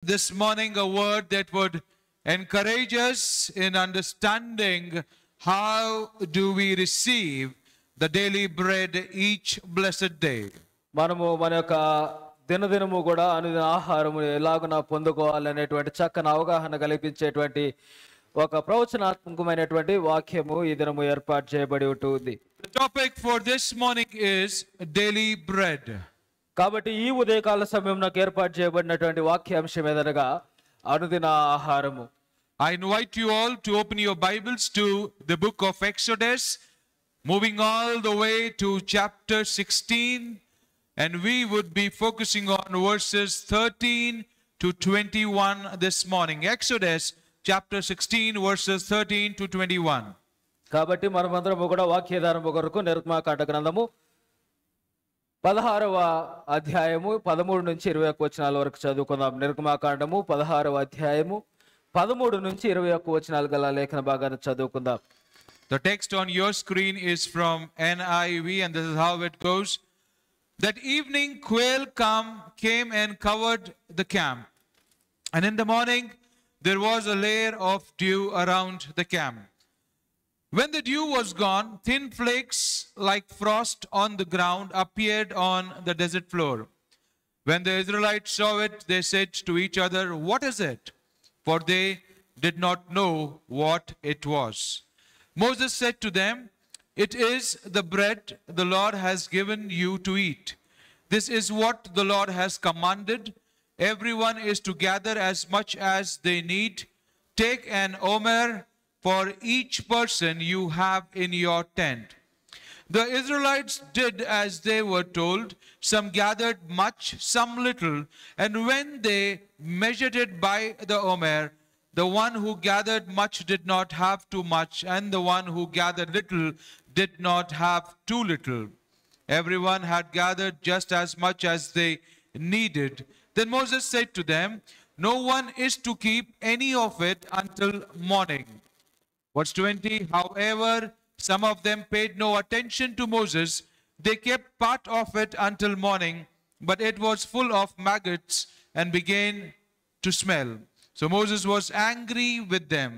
this morning a word that would encourage us in understanding how do we receive the daily bread each blessed day. మనము మన యొక్క దినదినము కూడా అనుదిన ఆహారము ఎలాగున పొందుకోవాలనేటువంటి చక్కని అవగాహన కల్పించేటువంటి ఒక ప్రవచనాత్మకమైనటువంటి వాక్యము ఈ దినము ఏర్పాటు చేయబడి ఉంటుంది. The topic for this morning is daily bread. కాబట్టి ఈ ఉదయకాల సమయం నాకు ఏర్పాటు చేయబడినటువంటి వాక్యాంశం ఏదనగా అనుదిన ఆహారము. I invite you all to open your Bibles to the book of Exodus, moving all the way to chapter 16, and we would be focusing on verses 13 to 21 this morning. Exodus chapter 16 verses 13 to 21. కాబట్టి మనమందరము కూడా వాక్యాధారము కొరకు నిర్గమాకాండ గ్రంథము 16వ అధ్యాయము 13 నుంచి 21 వచనాల వరకు చదువుకుందాం. నిర్గమాకాండము 16వ అధ్యాయము 13 నుంచి 21 వచనాలు గల లేఖన భాగాన్ని చదువుకుందాం. The text on your screen is from NIV, and this is how it goes. That evening quail came and covered the camp, and in the morning there was a layer of dew around the camp. When the dew was gone, thin flakes like frost on the ground appeared on the desert floor. When the Israelites saw it, they said to each other, "What is it?" For they did not know what it was. Moses said to them, "It is the bread the Lord has given you to eat. This is what the Lord has commanded. Everyone is to gather as much as they need. Take an omer for each person you have in your tent." The Israelites did as they were told. Some gathered much, some little. And when they measured it by the omer, the one who gathered much did not have too much, and the one who gathered little did not have too little. Everyone had gathered just as much as they needed. Then Moses said to them, "No one is to keep any of it until morning." Verse 20, however, some of them paid no attention to Moses. They kept part of it until morning, but it was full of maggots and began to smell. So Moses was angry with them.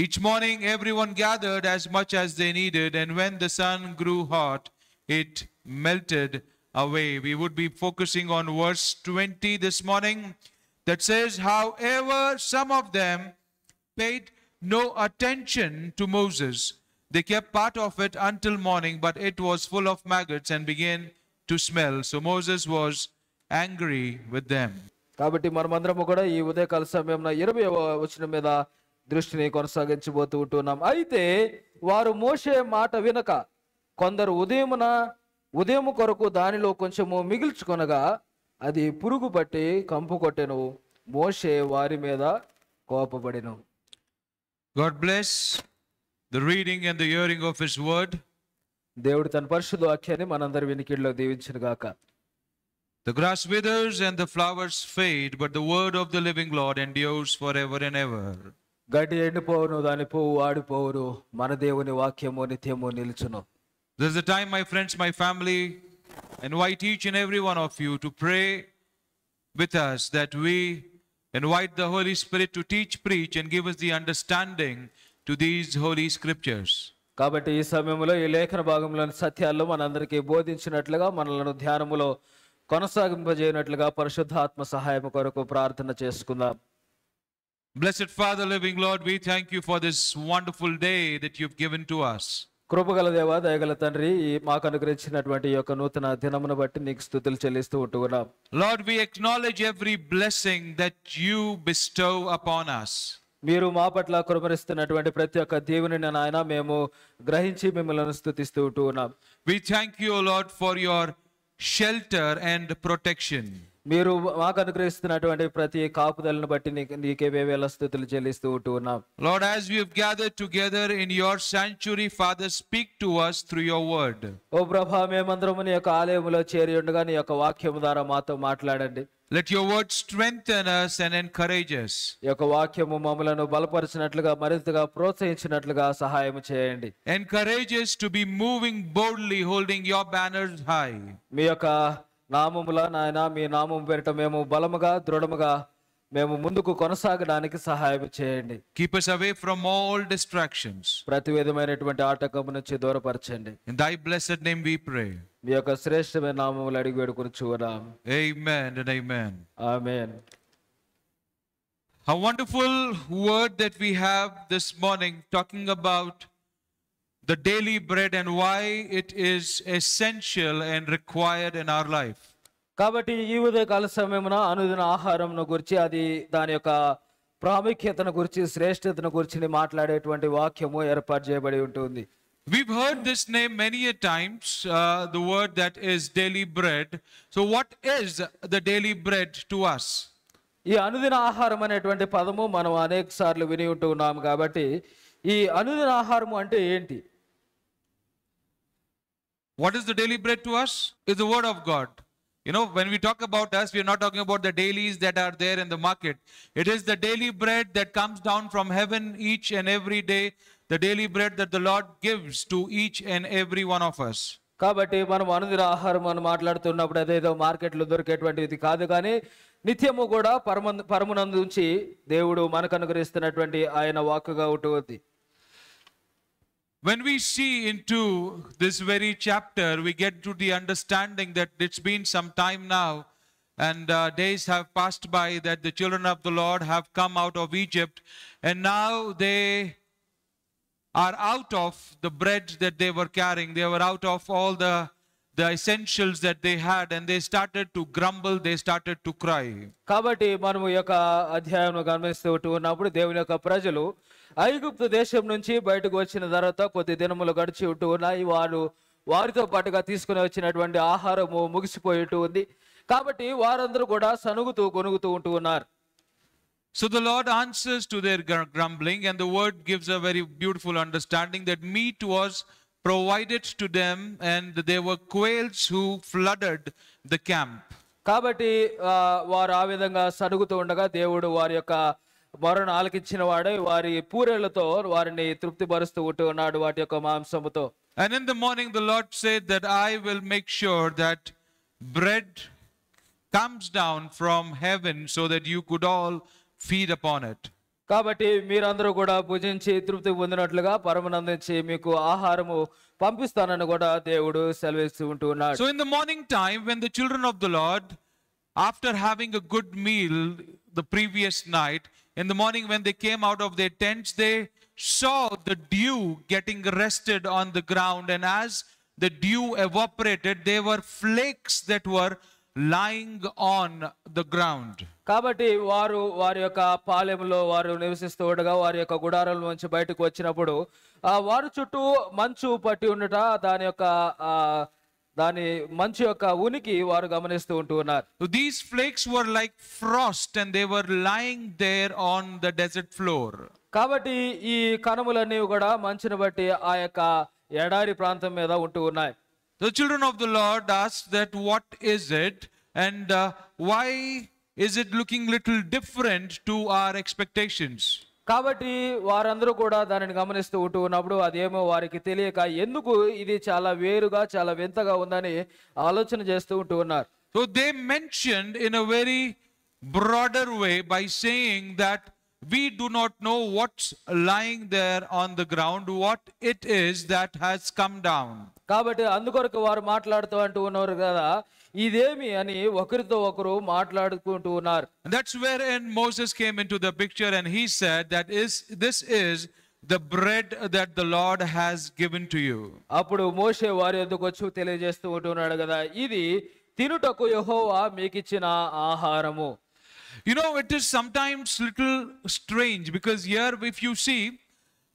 Each morning everyone gathered as much as they needed, and when the sun grew hot, it melted away. We would be focusing on verse 20 this morning, that says, however, some of them paid no attention to Moses. They kept part of it until morning, but it was full of maggots and began to smell. So Moses was angry with them. కాబట్టి మనమందరము కూడా ఈ ఉదయకాల సమయంలో 20వ వచనం మీద దృష్టిని కొనసాగించబోతూ ఉంటున్నాం. అయితే వారు మోషే మాట వినక కొందరు ఉదయం కొరకు దానిలో కొంచెము మిగిల్చుకొనగా అది పురుగు పట్టి కంపు కొట్టెను. మోషే వారి మీద కోపపడెను. God bless the reading and the hearing of his word. దేవుడు తన పరిశుద్ధ వాక్యాన్ని మనందరి వినికిడిలో దీవించును గాక. The grass withers and the flowers fade, but the word of the living Lord endures forever and ever. గడ్డి ఎండిపోవును, దాని పువ్వు వాడిపోవును, మన దేవుని వాక్యము నిత్యము నిలుచును. This is the time, my friends, my family, invite each and every one of you to pray with us, that we invite the Holy Spirit to teach, preach, and give us the understanding to these holy scriptures. కాబట్టి ఈ సమయంలో ఈ లేఖన భాగంలోని సత్యాల్లో మనందరికీ బోధించినట్లుగా మనలను ధ్యానములో కొనసాగింపజేయనట్లుగా పరిశుద్ధాత్మ సహాయం కొరకు ప్రార్థన చేసుకుందాం. Blessed Father, living Lord, we thank you for this wonderful day that you've given to us. కృపగల దేవా, దయగల తండ్రి, మాకు అనుగ్రహించినటువంటి ఈ యొక్క నూతన దినమును బట్టి నీకు స్తుతులు చెల్లిస్తూ ఉంటున్నాం. Lord, we acknowledge every blessing that you bestow upon us. మీరు మా పట్ల కురిపిస్తున్నటువంటి ప్రతి ఒక్క దీవెనని నాయన మేము గ్రహించి మిమ్మల్ని స్తుతిస్తూ ఉంటున్నాం. We thank you, O Lord, for your shelter and protection. మీరు మాకు అనుగ్రహిస్తున్నటువంటి ప్రతి కాపుదలను బట్టి నీకే వేవేల స్తుతులు చెల్లిస్తూ ఉంటున్నాం. Lord, as we have gathered together in your sanctuary, Father, speak to us through your word. ఓ ప్రభా, మేమందరము నీ యొక్క ఆలయములో చేరి ఉండగా నీ యొక్క వాక్యము ద్వారా మాతో మాట్లాడండి. Let your word strengthen us and encourage us. ఈ యొక్క వాక్యము మమ్మలను బలపరిచినట్లుగా మరింతగా ప్రోత్సహించినట్లుగా సహాయం చేయండి. Encourage us to be moving boldly, holding your banners high. మీ యొక్క నామముల నాయన, మీ నామము పేరిట మేము బలముగా దృఢముగా మేము ముందుకు కొనసాగడానికి సహాయం చేయండి. Keep us away from all distractions. ప్రతి విధమైనటువంటి ఆటంకం నుంచి దూరపరచండి. In thy blessed name we pray. మీ యొక్క శ్రేష్టమైన నామములో అడిగి వేడుకొనుచున్నాం. Amen and amen. Amen. A wonderful word that we have this morning talking about the daily bread and why it is essential and required in our life. కాబట్టి ఈ ఉదయకాల సమయమున అనుదిన ఆహారంను గురించి, అది దాని యొక్క ప్రాముఖ్యతను గురించి, శ్రేష్టతను గురించి మాట్లాడేటువంటి వాక్యము ఏర్పాటు చేయబడి ఉంటుంది. We've heard this name many a times, the word that is daily bread. So what is the daily bread to us? ఈ అనుదిన ఆహారం అనేటువంటి పదము మనం అనేక సార్లు విని ఉంటూ ఉన్నాము. కాబట్టి ఈ అనుదిన ఆహారము అంటే ఏంటి? What is the daily bread to us? Is the word of God. You know, when we talk about us, we are not talking about the dailies that are there in the market. It is the daily bread that comes down from heaven each and every day, the daily bread that the Lord gives to each and every one of us. కాబట్టి మనం అనుదిన ఆహారం అని మాట్లాడుతున్నప్పుడు అదేదో మార్కెట్లో దొరికేటువంటిది కాదు, కానీ నిత్యము కూడా పరమునందు నుంచి దేవుడు మనకు అనుగ్రహిస్తున్నటువంటి ఆయన వాక్కుగా ఉంటుంది. When we see into this very chapter, we get to the understanding that it's been some time now and days have passed by that the children of the Lord have come out of Egypt, and now they are out of the bread that they were carrying. They were out of all the essentials that they had, and they started to grumble, they started to cry. కాబట్టి మనము ఈ యొక్క అధ్యాయం గమనిస్తూ ఉన్నప్పుడు దేవుని యొక్క ప్రజలు ఐగుప్తు దేశం నుంచి బయటకు వచ్చిన తర్వాత కొద్ది దినములు గడిచి ఉంటూ ఉన్నాయి. వారితో పాటుగా తీసుకుని వచ్చినటువంటి ఆహారము ముగిసిపోయి ఉంది. కాబట్టి వారందరూ కూడా సనుగుతూ గొనుగుతూ ఉంటూ ఉన్నారు. So the Lord answers to their grumbling, and the word gives a very beautiful understanding that meat was provided to them, and there were quails who flooded the camp. కాబట్టి వారు ఆ విధంగా సనుగుతూ ఉండగా దేవుడు వారి యొక్క మొరను ఆలకించిన వాడే వారి పూరేళ్లతో వారిని తృప్తిపరుస్తూ ఉంటూ ఉన్నాడు వాటి యొక్క మాంసముతో. And in the morning the Lord said that I will make sure that bread comes down from heaven so that you could all feed upon it. కాబట్టి మీరందరూ కూడా భుజించి తృప్తి పొందినట్లుగా పరమనందించి మీకు ఆహారము పంపిస్తానని కూడా దేవుడు సెలవిస్తూ ఉంటూ ఉన్నాడు. So in the morning time, when the children of the Lord, after having a good meal the previous night, in the morning when they came out of their tents, they saw the dew getting rested on the ground, and as the dew evaporated, there were flakes that were lying on the ground. కాబట్టి వారి యొక్క పాలెంలో వారు నివసిస్తూ ఉండగా వారి యొక్క గుడారాల నుంచి బయటకు వచ్చినప్పుడు వారి చుట్టూ మంచు పట్టి ఉండట, దాని మంచు యొక్క ఉనికి వారు గమనిస్తూ ఉంటూ ఉన్నారు. These flakes were like frost, and they were lying there on the desert floor. కాబట్టి ఈ కణములన్నీ కూడా మంచును బట్టి ఆ యొక్క ఎడారి ప్రాంతం మీద ఉంటూ ఉన్నాయి. The children of the Lord asked that what is it, and why is it looking little different to our expectations? కాబట్టి వారందరూ కూడా దానిని గమనిస్తూ ఉంటూ ఉన్నప్పుడు అదేమో వారికి తెలియక ఎందుకు ఇది చాలా వేరుగా చాలా వింతగా ఉందని ఆలోచన చేస్తూ ఉంటూ ఉన్నారు. So they mentioned in a very broader way by saying that we do not know what's lying there on the ground, what it is that has come down. కాబట్టి అందుకొరకు వారు మాట్లాడుతూ అంటూ ఉన్నారు కదా, ఇదేమి అని ఒకరితో ఒకరు మాట్లాడుకుంటూ ఉన్నారు. That's wherein Moses came into the picture, and he said that this is the bread that the Lord has given to you. అప్పుడు మోషే వారి యొద్దకు వచ్చి తెలియజేస్తూ ఉంటున్నాడు కదా, ఇది తినుటకు యెహోవా మీకిచ్చిన ఆహారము. You know, it is sometimes little strange, because here if you see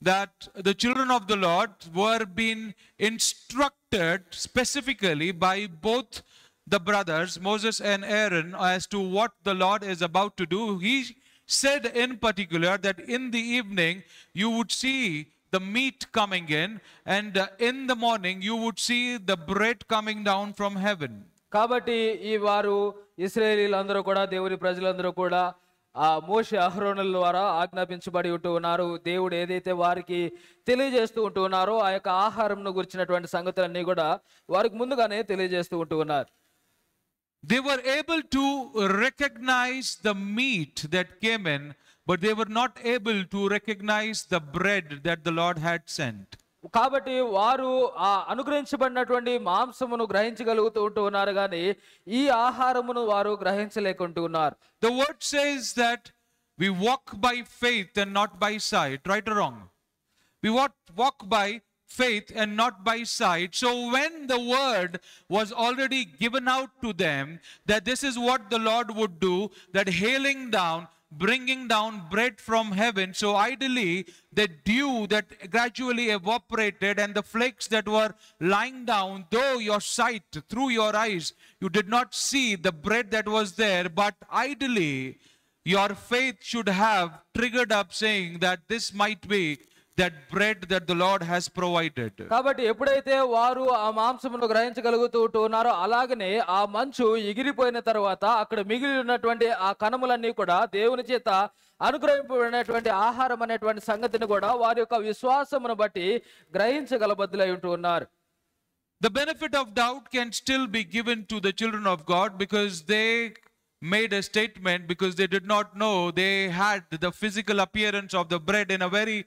that the children of the Lord were being instructed specifically by both the brothers, Moses and Aaron, as to what the Lord is about to do. He said in particular that in the evening you would see the meat coming in, and in the morning you would see the bread coming down from heaven. కాబట్టి ఈ వారు ఇశ్రాయేలీలందరూ కూడా దేవుని ప్రజలందరూ కూడా ఆ మోషే అహరోనుల ద్వారా ఆజ్ఞాపించబడి ఉంటూ ఉన్నారు. దేవుడు ఏదైతే వారికి తెలియజేస్తూ ఉంటూ ఉన్నారో ఆ యొక్క ఆహారంను గురించినటువంటి సంగతులన్నీ కూడా వారికి ముందుగానే తెలియజేస్తూ ఉంటూ ఉన్నారు. They were able to recognize the meat that came in, but they were not able to recognize the bread that the Lord had sent. కాబట్టి వారు ఆ అనుగ్రహించబడినటువంటి మాంసమును గ్రహించగలుగుతూ ఉంటూ ఉన్నారు, కానీ ఈ ఆహారమును వారు గ్రహించలేకుంటూ ఉన్నారు. The word says that we walk by faith and not by sight. Right or wrong? We walk by faith and not by sight. So when the word was already given out to them that this is what the Lord would do, that hailing down, bringing down bread from heaven, so ideally the dew that gradually evaporated and the flakes that were lying down, though your sight through your eyes you did not see the bread that was there, but ideally your faith should have triggered up saying that this might be that bread that the Lord has provided. కాబట్టి ఎప్పుడైతే వారు ఆ మాంసమును గ్రహించగలుగుతూ ఉన్నారో, అలాగనే ఆ మంచు ఎగిరిపోయిన తర్వాత అక్కడ మిగిలి ఉన్నటువంటి ఆ కణములన్నీ కూడా దేవుని చేత అనుగ్రహింపబడినటువంటి ఆహారం అనేటువంటి సంగతిని కూడా వారి యొక్క విశ్వాసమును బట్టి గ్రహించగలబద్దులై ఉంటూ ఉన్నారు. The benefit of doubt can still be given to the children of God because they made a statement, because they did not know they had the physical appearance of the bread in a very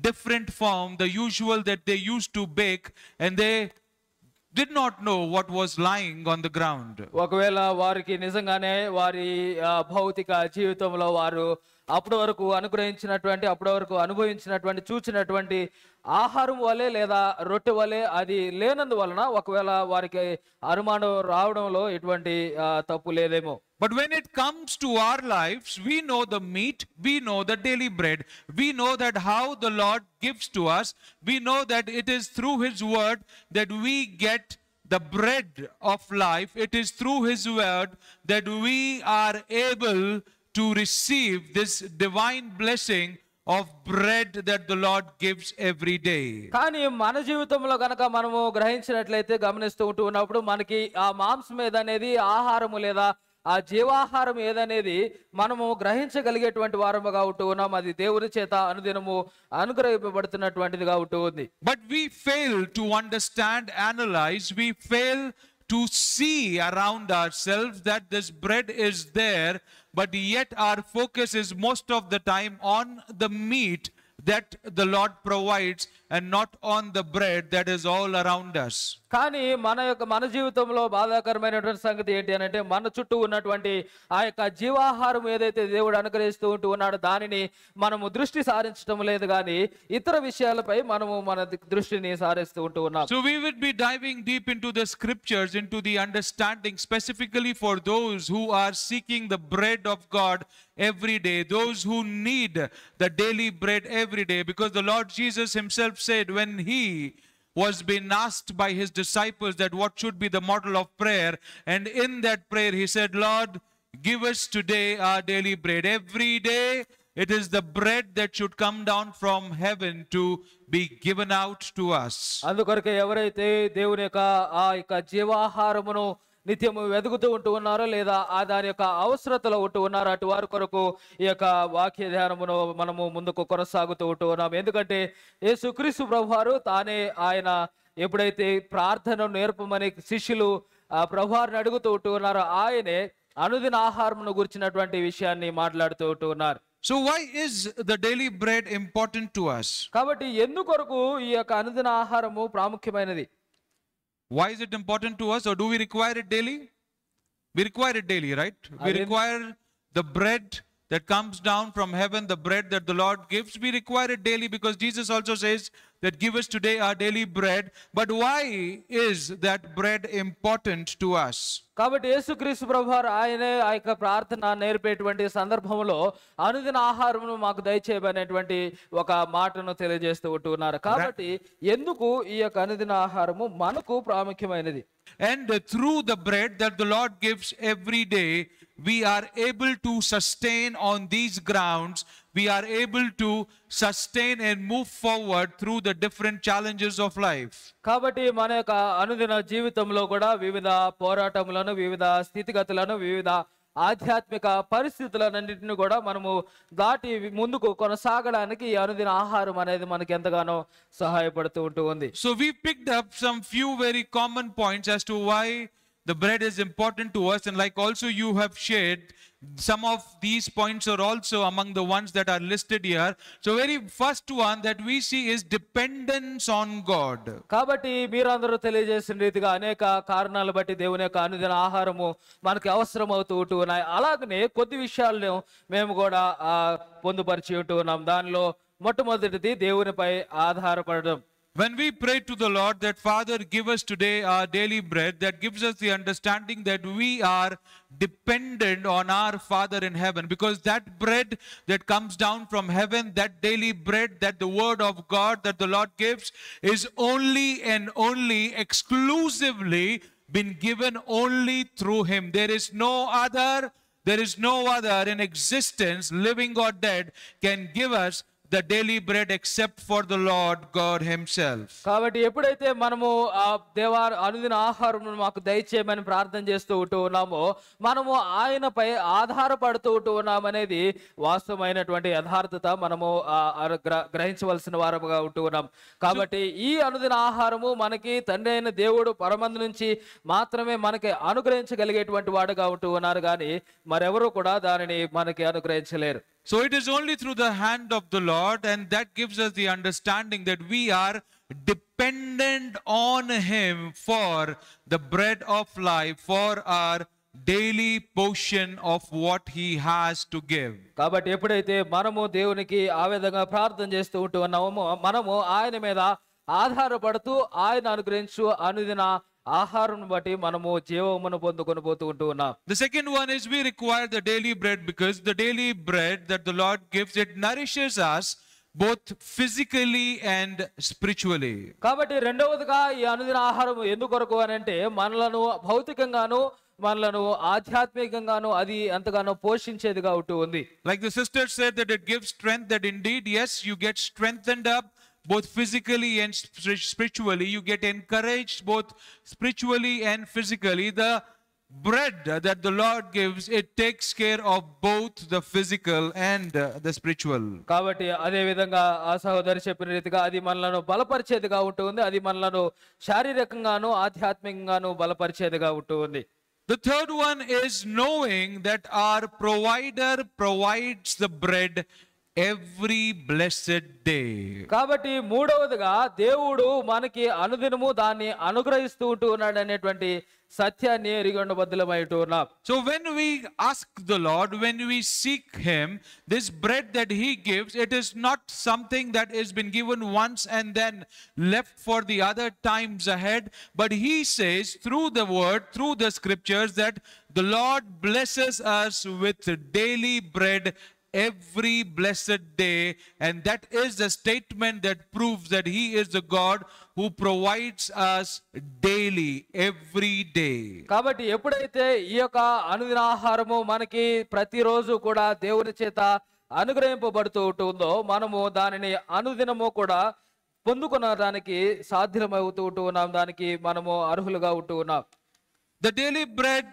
different form, the usual that they used to bake, and they did not know what was lying on the ground. ఒకవేళ వారికి నిజంగానే వారి భౌతిక జీవితంలో వారు అప్పటి వరకు అనుభవించినటువంటి చూచినటువంటి ఆహారం వలె లేదా రొట్టె వలె అది లేనందువలన ఒకవేళ వారికి అనుమానం రావడంలో ఎటువంటి తప్పు లేదేమో. But when it comes to our lives, we know the meat, we know the daily bread, we know that how the Lord gives to us, we know that it is through His word that we get the bread of life. It is through His word that we are able to receive this divine blessing of bread that the Lord gives every day. కానీ మన జీవితంలో గనక మనము గ్రహించినట్లయితే గమనిస్తూ ఉన్నప్పుడు మనకి ఆ మాంసం ఏదనేది ఆహారము లేదా ఆ జీవాహారం ఏదనేది మనము గ్రహించగలిగేటువంటి వారముగా ఉంటూ ఉన్నాం. అది దేవుని చేత అనుదినము అనుగ్రహింపబడుతున్నటువంటిదిగా ఉంటూ ఉంది. But we fail to understand, analyze, we fail to see around ourselves that this bread is there, but yet our focus is most of the time on the meat that the Lord provides and not on the bread that is all around us. కానీ మన జీవితంలో బాధాకరమైనటువంటి సంగతి ఏంటి అని అంటే, మన చుట్టూ ఉన్నటువంటి ఆ యొక్క జీవాహారం ఏదైతే దేవుడు అనుగ్రహిస్తూ ఉంటూ ఉన్నాడో దానిని మనము దృష్టి సారించడం లేదు, కానీ ఇతర విషయాలపై మనము మన దృష్టిని సారిస్తూ ఉంటూ ఉన్నాం. So we will be diving deep into the scriptures, into the understanding specifically for those who are seeking the bread of God every day, those who need the daily bread every day, because the Lord Jesus Himself said when He was being asked by His disciples that what should be the model of prayer, and in that prayer He said, Lord, give us today our daily bread. Every day it is the bread that should come down from heaven to be given out to us. అందుకొరకే ఎవరైతే దేవుని యొక్క ఆ యొక్క జీవాహారమును నిత్యము వెతుకుతూ ఉంటూ ఉన్నారో లేదా ఆ దాని యొక్క అవసరతలో ఉంటూ ఉన్నారో అటు వారి కొరకు ఈ యొక్క వాక్య ధ్యానమును మనము ముందుకు కొనసాగుతూ ఉంటూ ఉన్నాం. ఎందుకంటే యేసుక్రీస్తు ప్రభువారు తానే ఆయన ఎప్పుడైతే ప్రార్థనను నేర్పమని శిష్యులు ప్రభువారిని అడుగుతూ ఉంటూ ఉన్నారో ఆయనే అనుదిన ఆహారమును గురించినటువంటి విషయాన్ని మాట్లాడుతూ ఉంటూ ఉన్నారు. So why is the daily bread important to us? కాబట్టి ఎందుకొరకు ఈ యొక్క అనుదిన ఆహారము ప్రాముఖ్యమైనది? Why is it important to us, or do we require it daily? We require it daily, right? We require the bread that comes down from heaven, the bread that the Lord gives. We require it daily because Jesus also says that give us today our daily bread. But why is that bread important to us? కాబట్టి యేసుక్రీస్తు ప్రభువారు ఆయనే ఆ యొక్క ప్రార్థన నేర్పేటువంటి సందర్భంలో అనుదిన ఆహారమును మాకు దయచేయబడినటువంటి ఒక మాటను తెలియజేస్తూ ఉంటున్నారు. కాబట్టి ఎందుకు ఈ యొక్క అనుదిన ఆహారము మనకు ప్రాముఖ్యమైనది? And through the bread that the Lord gives every day, we are able to sustain on these grounds. We are able to sustain and move forward through the different challenges of life. కాబట్టి మన యొక్క అనుదిన జీవితంలో కూడా వివిధ పోరాటములను, వివిధ స్థితిగతులను, వివిధ ఆధ్యాత్మిక పరిస్థితులన్నింటిని కూడా మనము దాటి ముందుకు కొనసాగడానికి ఈ అనుదిన ఆహారం అనేది మనకి ఎంతగానో సహాయపడుతూ ఉంటుంది. So we picked up some few very common points as to why the bread is important to us, and like also you have shared, some of these points are also among the ones that are listed here. So very first one that we see is dependence on God. కాబట్టి మీరందరూ తెలియజేసిన రీతిగా అనేక కారణాలు బట్టి దేవుని యొక్క అనుదిన ఆహారము మనకి అవసరం అవుతూ ఉన్నాయి. అలాగనే కొద్ది విషయాలను మేము కూడా పొందుపరిచి ఉంటూ ఉన్నాం. దానిలో మొట్టమొదటిది దేవునిపై ఆధారపడడం. When we pray to the Lord that Father, give us today our daily bread, that gives us the understanding that we are dependent on our Father in heaven, because that bread that comes down from heaven, that daily bread, that the word of God that the Lord gives, is only and only exclusively been given only through Him. There is no other in existence, living or dead, can give us the daily bread except for the Lord God Himself. కాబట్టి ఎప్పుడైతే మనము దేవా అనుదిన ఆహారం మాకు దయచేయమని ప్రార్థన చేస్తూ ఉన్నామో, మనము ఆయనపై ఆధారపడుతూ ఉన్నామనేది వాస్తవమైనటువంటి యథార్థత మనము గ్రహించవలసిన వారముగా ఉన్నాం. కాబట్టి ఈ అనుదిన ఆహారము మనకి తండ్రి అయిన దేవుడు పరమందు నుంచి మాత్రమే మనకి అనుగ్రహించగలిగేటువంటి వాడుగా ఉన్నారు, కానీ మరెవరు కూడా దానిని మనకి అనుగ్రహించలేరు. So it is only through the hand of the Lord, and that gives us the understanding that we are dependent on Him for the bread of life, for our daily portion of what He has to give. కాబట్టి ఎప్పుడైతే మనము దేవునికి ఆ విధంగా ప్రార్థన చేస్తూ ఉన్నామో, మనము ఆయన మీద ఆధారపడుతూ ఆయన అనుగ్రహించు అనుదిన ఆహారం బట్టి మనము జీవమును పొందుకొని పోతూ ఉన్నాం. The second one is we require the daily bread, because the daily bread that the Lord gives, it nourishes us both physically and spiritually. కాబట్టి రెండవదిగా ఈ అనుదిన ఆహారం ఎందుకొరకు అని అంటే, మనలను భౌతికంగాను మనలను ఆధ్యాత్మికంగాను అది ఎంతగానో పోషించేదిగా ఉంది. Like the sister said that it gives strength, that indeed yes, you get strengthened up both physically and spiritually. You get encouraged both spiritually and physically. The bread that the Lord gives, it takes care of both the physical and the spiritual. కాబట్టి అదే విధంగా ఆ సహోదరి చెప్పిన రీతిగా అది మనలను బలపరిచేదిగా ఉంటుంది, అది మనలను శారీరకంగాను ఆధ్యాత్మికంగాను బలపరిచేదిగా ఉంటుంది. The third one is knowing that our provider provides the bread every blessed day. కాబట్టి మూడవదిగా దేవుడు మనకి అనుదినము దాన్ని అనుగ్రహిస్తూ ఉన్నాడు అనేటువంటి సత్యాన్ని ఎరిగి ఉండబద్దులమై ఉన్నాం. So when we ask the Lord, when we seek Him, this bread that He gives, it is not something that has been given once and then left for the other times ahead, but He says through the word, through the scriptures, that the Lord blesses us with daily bread every blessed day, and that is the statement that proves that He is the God who provides us daily, every day. కాబట్టి ఎప్పుడైతే ఈ యొక్క అనుదిన ఆహారము మనకి ప్రతిరోజు కూడా దేవుని చేత అనుగ్రహింపబడుతూ ఉంటుందో, మనము దానిని అనుదినము కూడా పొందుకునడానికి సాధ్యమవుతూ ఉన్నాం, దానికి మనము అర్హులుగా ఉన్నాం. The daily bread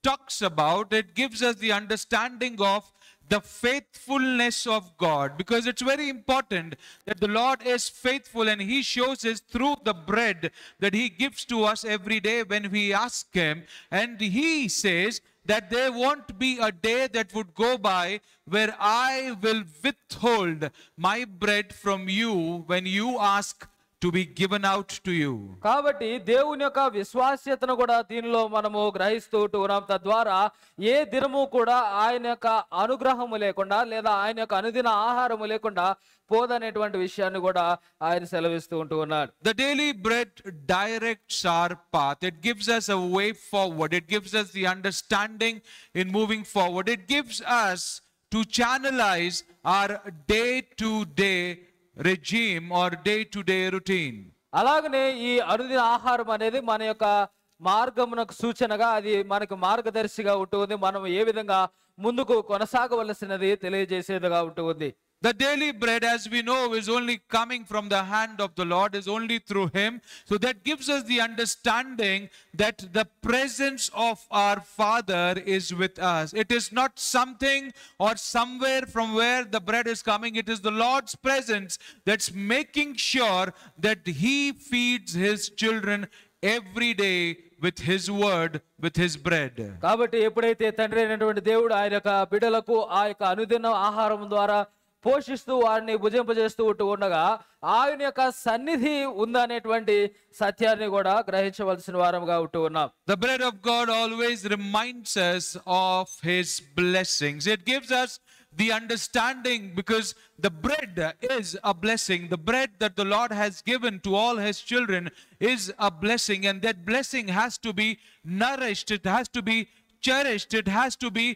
talks about, it gives us the understanding of the faithfulness of God, because it's very important that the Lord is faithful, and He shows us through the bread that He gives to us every day when we ask Him. And He says that there won't be a day that would go by where I will withhold my bread from you when you ask to be given out to you. కాబట్టి దేవుని యొక్క విశ్వాస్యతను కూడా దీనిలో మనము గ్రహిస్తూ ఉన్నాం. తద్వారా ఏ దినము కూడా ఆయన యొక్క అనుగ్రహము లేకుండా లేదా ఆయన యొక్క అనుదిన ఆహారము లేకుండా పోదనేటువంటి విషయాన్ని కూడా ఆయన సెలవిస్తూ ఉన్నాడు. The daily bread directs our path. It gives us a way forward. It gives us the understanding in moving forward. It gives us to channelize our day-to-day regime or day-to-day routine. అలాగనే ఈ అనుదిన ఆహారం అనేది మన యొక్క మార్గమునకు సూచనగా, అది మనకు మార్గదర్శిగా ఉంటుంది. మనం ఏ విధంగా ముందుకు కొనసాగవలసినది తెలియజేసేదిగా ఉంటుంది. The daily bread, as we know, is only coming from the hand of the Lord, is only through Him. So that gives us the understanding that the presence of our Father is with us. It is not something or somewhere from where the bread is coming. It is the Lord's presence that's making sure that He feeds His children every day with his word, with his bread. కాబట్టి ఎప్పుడైతే తండ్రి అయినటువంటి దేవుడు ఆయన యొక్క బిడ్డలకు ఆ యొక్క అనుదిన ఆహారం ద్వారా పోషిస్తూ వారిని భుజింపజేస్తూ ఉండగా ఆయన యొక్క సన్నిధి ఉందనేటువంటి సత్యాన్ని కూడా గ్రహించవలసిన వారంగా ఉన్నాం. The bread of God always reminds us of his blessings. It gives us the understanding, because the bread is a blessing. The bread that the Lord has given to all his children is a blessing, and that blessing has to be nourished, it has to be cherished, it has to be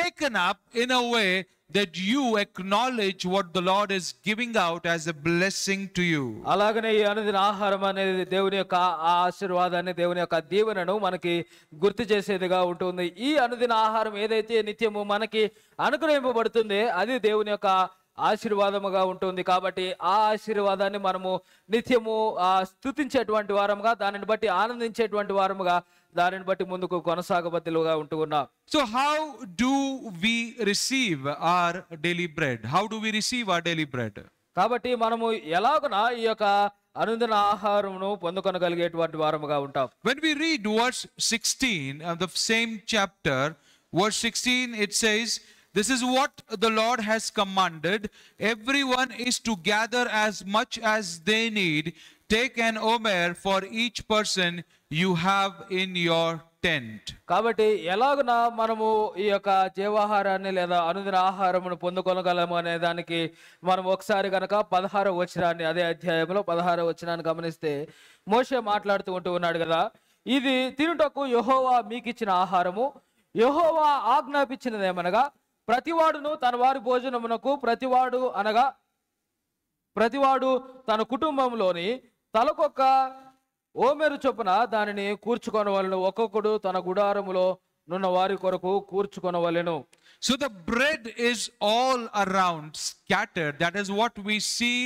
taken up in a way that you acknowledge what the Lord is giving out as a blessing to you. అలాగనే ఈ అనుదిన ఆహారం అనేది దేవుని యొక్క ఆశీర్వాదాన్ని, దేవుని యొక్క దీవెనను మనకి గుర్తు చేసేదిగా ఉంటుంది. ఈ అనుదిన ఆహారం ఏదైతే నిత్యము మనకి అనుగ్రహింపబడుతుంది అది దేవుని యొక్క ఆశీర్వాదముగా ఉంటుంది. కాబట్టి ఆ ఆశీర్వాదాన్ని మనము నిత్యము స్తుతించేటువంటి వారముగా, దానిని బట్టి ఆనందించేటువంటి వారముగా, దానిని బట్టి ముందుకు కొనసాగబద్దులుగా ఉంటున్నాం. So how do we receive our daily bread? How do we receive our daily bread? కాబట్టి మనము ఎలాగున ఈ యొక్క అనుదిన ఆహారమును పొందుకొనగలిగేటువంటి వారముగా ఉంటాం. When we read verse 16 of the same chapter, verse 16, it says, this is what the Lord has commanded. Everyone is to gather as much as they need. Take an omer for each person you have in your tent. కాబట్టి ఎలాగున మనము ఈ యొక్క జీవాహారాన్ని లేదా అనుదిన ఆహారమును పొందుకొనగలము అనే దానికి మనం ఒకసారి కనుక 16వ వచనాన్ని, అదే అధ్యాయంలో 16వ వచనాన్ని గమనిస్తే మోషే మాట్లాడుతూ ఉన్నాడు కదా, ఇది తినుటకు యెహోవా మీకిచ్చిన ఆహారము. యెహోవా ఆజ్ఞాపించినదేమనగా ప్రతివాడును తన వారి భోజనమునకు ప్రతివాడు తన కుటుంబంలోని తలకొక్క ఓమెరు చొప్పున దానిని కూర్చుకొనవలెను. ఒక్కొక్కడు తన గుడారములో నున్న వారి కొరకు కూర్చుకొనవలెను. So the bread is all around, scattered. That is what we see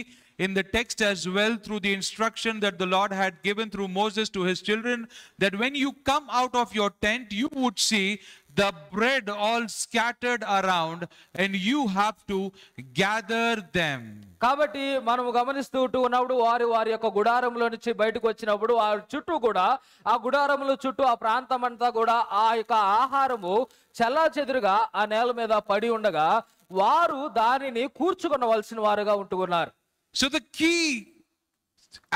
in the text as well, through the instruction that the Lord had given through Moses to his children, that when you come out of your tent, you would see the bread all scattered around and you have to gather them. కాబట్టి మనము గమనిస్తూ ఉన్నప్పుడు వారి యొక్క గుడారంలో నుంచి బయటకు వచ్చినప్పుడు ఆ చుట్టూ కూడా, ఆ గుడారముల చుట్టూ ఆ ప్రాంతం అంతా కూడా ఆ యొక్క ఆహారము చెల్లాచెదురుగా ఆ నేల మీద పడి ఉండగా వారు దానిని కూర్చుకొనవలసిన వారుగా ఉంటున్నారు. So the key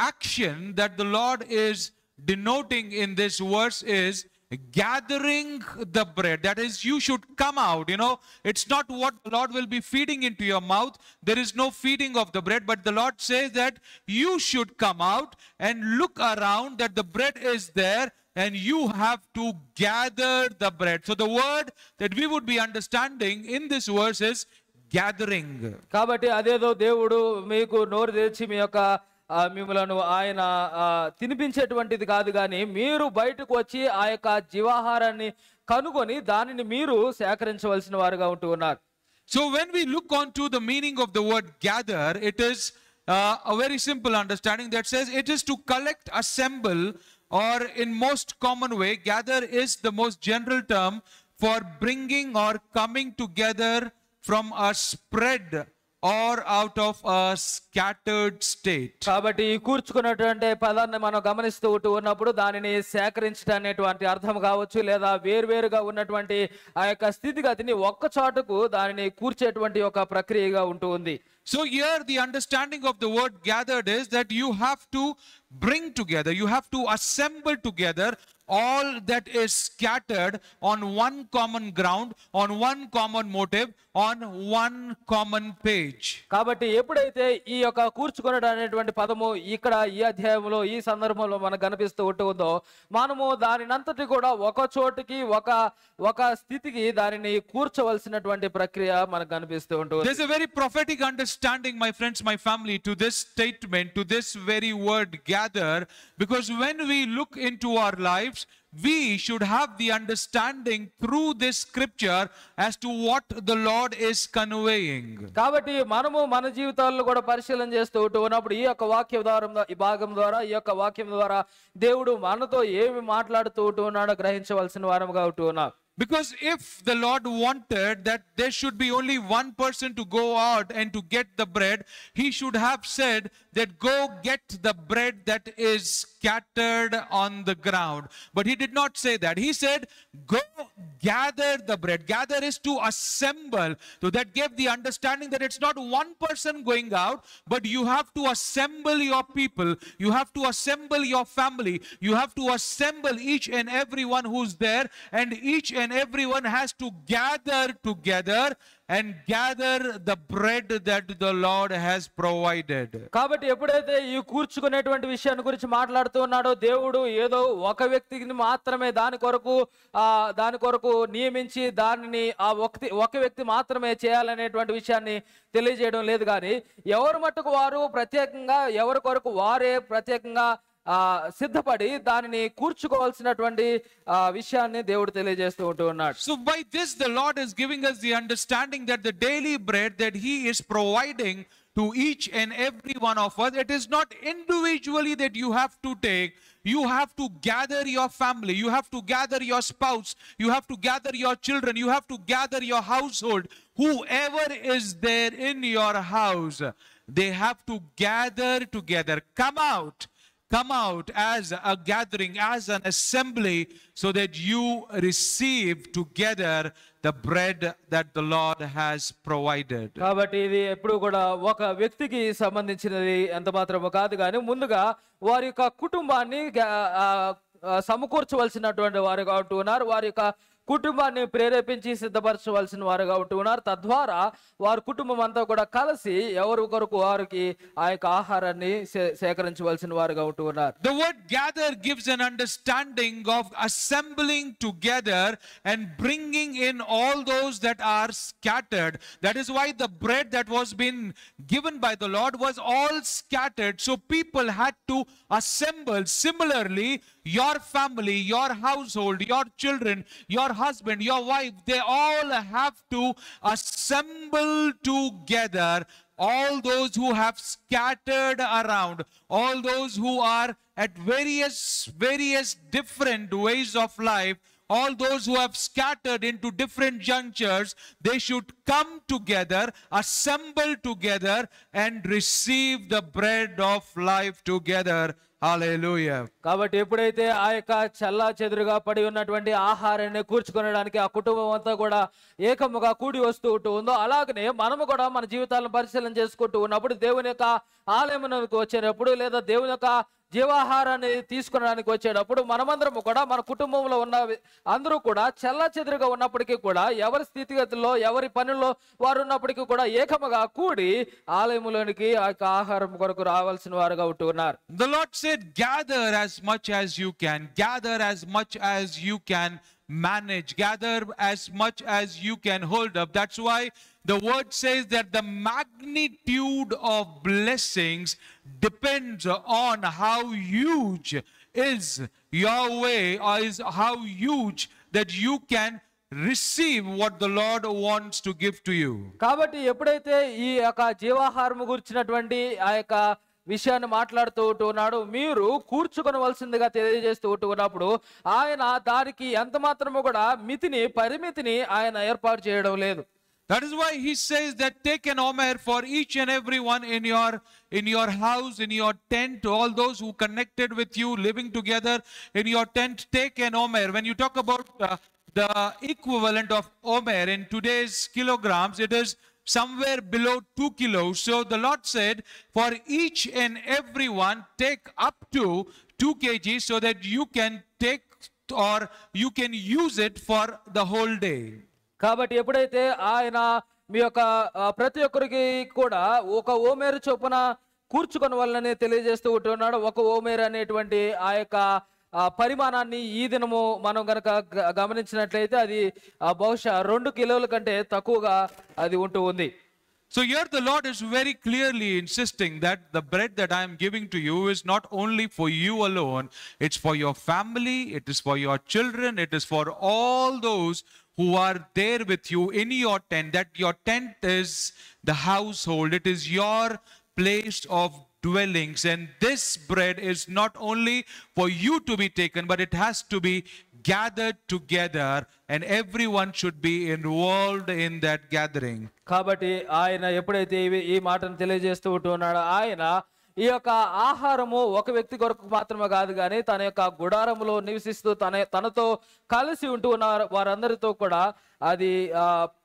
action that the Lord is denoting in this verse is gathering the bread. That is, you should come out. You know, it's not what the Lord will be feeding into your mouth. There is no feeding of the bread, but the Lord says that you should come out and look around, that the bread is there and you have to gather the bread. So the word that we would be understanding in this verse is gathering. కాబట్టి అదేదో దేవుడు మీకు నోరు తెరిచి మీ యొక్క మిమ్మలను ఆయన తినిపించేటువంటిది కాదు, కానీ మీరు బయటకు వచ్చి ఆ యొక్క జీవాహారాన్ని కనుగొని దానిని మీరు సేకరించవలసిన వారుగా ఉంటున్నారు. So when we look on to the meaning of the word gather, it is a very simple understanding that says it is to collect, assemble, or in most common way, gather is the most general term for bringing or coming together from a spread or out of a scattered state. కాబట్టి కూర్చుకున్నటువంటి పదాన్ని మనం గమనిస్తూ ఉన్నప్పుడు దానిని సేకరించడం అనేటువంటి అర్థం కావచ్చు, లేదా వేరువేరుగా ఉన్నటువంటి ఆ యొక్క స్థితిగతిని ఒక్క చోటకు దానిని కూర్చేటువంటి ఒక ప్రక్రియగా ఉంటుంది. So here the understanding of the word gathered is that you have to bring together, you have to assemble together all that is scattered on one common ground, on one common motive, on one common page. కాబట్టి ఎప్పుడైతే ఈ యొక్క కూర్చుకొనడం అనేటువంటి పదము ఇక్కడ ఈ అధ్యాయంలో ఈ సందర్భంలో మనకు కనిపిస్తూ ఉంటుందో, మనము దానినంతటి కూడా ఒక చోటికి ఒక స్థితికి దానిని కూర్చవలసినటువంటి ప్రక్రియ మనకు కనిపిస్తూ ఉంటుంది. There's a very prophetic understanding, my friends, my family, to this statement, to this very word gather, because when we look into our lives, we should have the understanding through this scripture as to what the Lord is conveying. కాబట్టి మనము మన జీవితాల్లో కూడా పరిశీలన చేస్తూ ఉన్నప్పుడు ఈ యొక్క వాక్యం ద్వారా, ఈ భాగం ద్వారా, ఈ యొక్క వాక్యం ద్వారా దేవుడు మనతో ఏమి మాట్లాడుతూ ఉన్నాడో గ్రహించవలసిన వారముగా ఉంటున్నాం. Because if the Lord wanted that there should be only one person to go out and to get the bread, he should have said that go get the bread that is scattered on the ground. But he did not say that. He said, go gather the bread. Gather is to assemble. So that gave the understanding that it's not one person going out, but you have to assemble your people. You have to assemble your family. You have to assemble each and everyone who's there, and each and everyone has to gather together and gather the bread that the Lord has provided. కాబట్టి ఎప్పుడైతే ఈ కూర్చుకునేటువంటి విషయాన్ని గురించి మాట్లాడుతూ ఉన్నాడో, దేవుడు ఏదో ఒక వ్యక్తిని మాత్రమే దాని కొరకు నియమించి దానిని ఆ ఒక వ్యక్తి మాత్రమే చేయాలనేటువంటి విషయాన్ని తెలియజేయడం లేదు. కానీ ఎవరు మట్టుకు వారు ప్రత్యేకంగా ఎవరి కొరకు వారే ప్రత్యేకంగా సిద్ధపడి దానిని కూర్చుకోవాల్సినటువంటి విషయాన్ని దేవుడు తెలియజేస్తూ ఉంటూ ఉన్నాడు. So by this the Lord is giving us the understanding that the daily bread that he is providing to each and every one of us, it is not individually that you have to take. You have to gather your family, you have to gather your spouse, you have to gather your children, you have to gather your household. Whoever is there in your house, they have to gather together. Come out as a gathering, as an assembly, so that you receive together the bread that the Lord has provided. కాబట్టి ఇది ఎప్పుడు కూడా ఒక వ్యక్తికి సంబంధించినది ఎంత మాత్రమో కాదు, కానీ ముందుగా వారి యొక్క కుటుంబాన్ని సమకూర్చవలసినటువంటి వారుగా ఉంటూ ఉన్నారు. వారి యొక్క కుటుంబాన్ని ప్రేరేపించి సిద్ధపరచవలసిన వారుగా ఉంటూ ఉన్నారు. తద్వారా వారి కుటుంబం అంతా కూడా కలిసి ఎవరి కొరకు వారికి ఆ యొక్క ఆహారాన్ని సేకరించవలసిన వారుగా ఉంటూ ఉన్నారు. The word gather gives an understanding of assembling together and bringing in all those that are scattered. That is why the bread that was been given by the Lord was all scattered, so people had to assemble. Similarly, your family, your household, your children, your husband, your wife, they all have to assemble together. All those who have scattered around, all those who are at various different ways of life, all those who have scattered into different junctures, they should come together, assemble together, and receive the bread of life together. Hallelujah. కాబట్టి ఎప్పుడైతే ఆ యొక్క చల్లా చెదురుగా పడి ఉన్నటువంటి ఆహారాన్ని కూర్చుకొనడానికి ఆ కుటుంబం అంతా కూడా ఏకముగా కూడి వస్తూ ఉందో, అలాగనే మనము కూడా మన జీవితాలను పరిశీలన చేసుకుంటూ ఉన్నప్పుడు దేవుని యొక్క ఆలయమునకు వచ్చేటప్పుడు లేదా దేవుని యొక్క జీవాహారాన్ని తీసుకునడానికి వచ్చేటప్పుడు మనమందరము కూడా మన కుటుంబంలో ఉన్న అందరూ కూడా చెల్లా చెదురుగా ఉన్నప్పటికీ కూడా ఎవరి స్థితిగతుల్లో ఎవరి పనుల్లో వారు ఉన్నప్పటికీ కూడా ఏకముగా కూడి ఆలయములోనికి ఆ యొక్క ఆహారం కొరకు రావాల్సిన వారుగా ఉంటూ ఉన్నారు. The Lord said, gather as much as you can, gather as much as you can manage, gather as much as you can hold up. That's why the word says that the magnitude of blessings depends on how huge is your way, or is how huge that you can receive what the Lord wants to give to you. కాబట్టి ఎప్పుడైతే ఈ యొక్క జీవాహారం గురించినటువంటి ఆ యొక్క విషయాన్ని మాట్లాడుతూ ఉన్నాడు, మీరు కూర్చుకొనవలసిందిగా తెలియజేస్తూ ఉన్నప్పుడు ఆయన దానికి ఎంత మాత్రము కూడా పరిమితిని ఆయన ఏర్పాటు చేయడం లేదు. That is why he says that take an omer for each and every one in your house, in your tent, all those who connected with you, living together in your tent, take an omer. When you talk about the equivalent of omer in today's kilograms, it is somewhere below 2 kilos. So the Lord said, for each and every one, take up to 2 kg so that you can take or you can use it for the whole day. కాబట్టి ఎప్పుడైతే ఆయన మీ యొక్క ప్రతి ఒక్కరికి కూడా ఒక ఓమేరు చొప్పున కూర్చుకొని వాళ్ళని తెలియజేస్తూ ఉంటున్నాడు. ఒక ఓమేరు అనేటువంటి ఆ యొక్క పరిమాణాన్ని ఈ దినము మనం గనక గమనించినట్లయితే అది బహుశా 2 కిలోల కంటే తక్కువగా అది ఉంటూ ఉంది. So here the Lord is very clearly insisting that the bread that I am giving to you is not only for you alone, it's for your family, it is for your children, it is for all those who are there with you in your tent. That your tent is the household, it is your place of dwellings, and this bread is not only for you to be taken, but it has to be gathered together, and everyone should be involved in that gathering. కాబట్టి ఆయన ఎప్పుడైతే ఈ మాటను తెలియజేస్తూ ఉంటున్నాడో ఆయన ఈ యొక్క ఆహారము ఒక వ్యక్తి కొరకు మాత్రమే కాదు కానీ తన యొక్క గుడారములో నివసిస్తూ తనతో కలిసి ఉంటూ ఉన్న వారందరితో కూడా అది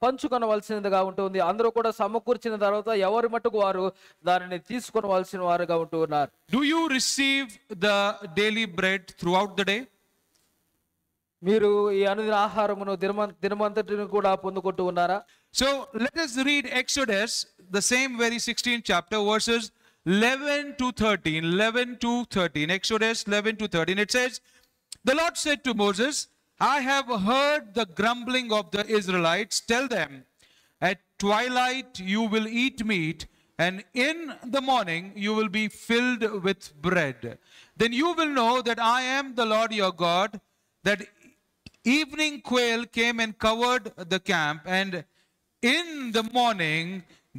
పంచుకొనవలసినదిగా ఉంటుంది. అందరూ కూడా సమకూర్చిన తర్వాత ఎవరి మట్టుకు వారు దానిని తీసుకొనవలసిన వారుగా ఉంటూ ఉన్నారు. Do you receive the daily bread throughout the day? మీరు ఈ అనుదిన ఆహారమును దినమంతటిని కూడా పొందుకుంటూ ఉన్నారా? So let us read Exodus, the same very 16th chapter, verses 11 to 13. 11 to 13. Exodus 11 to 13. It says, the Lord said to Moses, I have heard the grumbling of the Israelites. Tell them, at twilight you will eat meat, and in the morning you will be filled with bread. Then you will know that I am the Lord your God. That evening quail came and covered the camp, and in the morning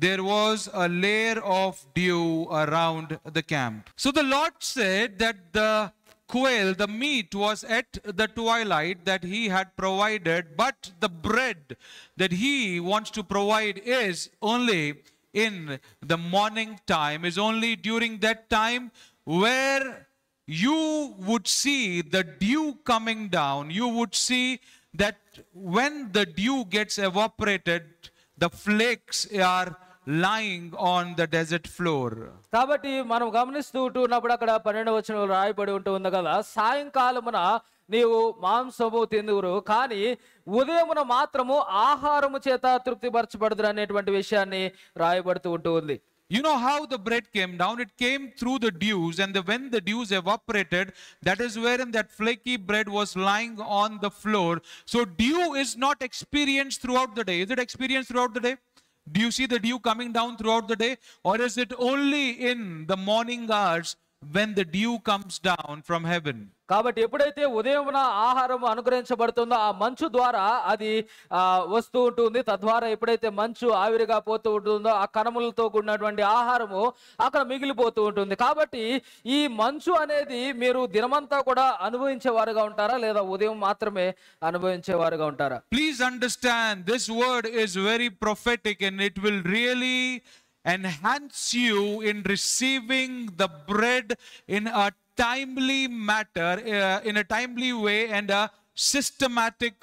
there was a layer of dew around the camp. So the Lord said that the quail, the meat, was at the twilight that he had provided, but the bread that he wants to provide is only in the morning time, is only during that time where you would see the dew coming down. You would see that when the dew gets evaporated, the flakes are lying on the desert floor. కాబట్టి మనం గమనిస్తూ ఉన్నప్పుడు అక్కడ 12వ వచనంలో రాయబడి ఉంటుంది కదా, సాయంకాలమున నీవు మాంసము తిందురు కానీ ఉదయమున మాత్రము ఆహారము చేత తృప్తిపరచబడదురు అనేటువంటి విషయాన్ని రాయబడుతూ ఉంటుంది. You know how the bread came down? It came through the dews, and when the dews evaporated, that is wherein that flaky bread was lying on the floor. So dew is not experienced throughout the day. Is it experienced throughout the day? Do you see the dew coming down throughout the day? Or is it only in the morning hours when the dew comes down from heaven? కాబట్టి ఎప్పుడైతే ఉదయమున ఆహారం అనుగ్రహించబడుతుందో ఆ మంచు ద్వారా అది వస్తూ ఉంటుంది. తద్వారా ఎప్పుడైతే మంచు ఆవిరిగా పోతూ ఉంటుందో ఆ కణములతో కూడినటువంటి ఆహారము అక్కడ మిగిలిపోతూ ఉంటుంది. కాబట్టి ఈ మంచు అనేది మీరు దినమంతా కూడా అనుభవించేవారుగా ఉంటారా లేదా ఉదయం మాత్రమే అనుభవించేవారుగా ఉంటారా? Please understand, this word is very prophetic, and it will really enhance you in receiving the bread in a timely matter, in a timely way, and a systematic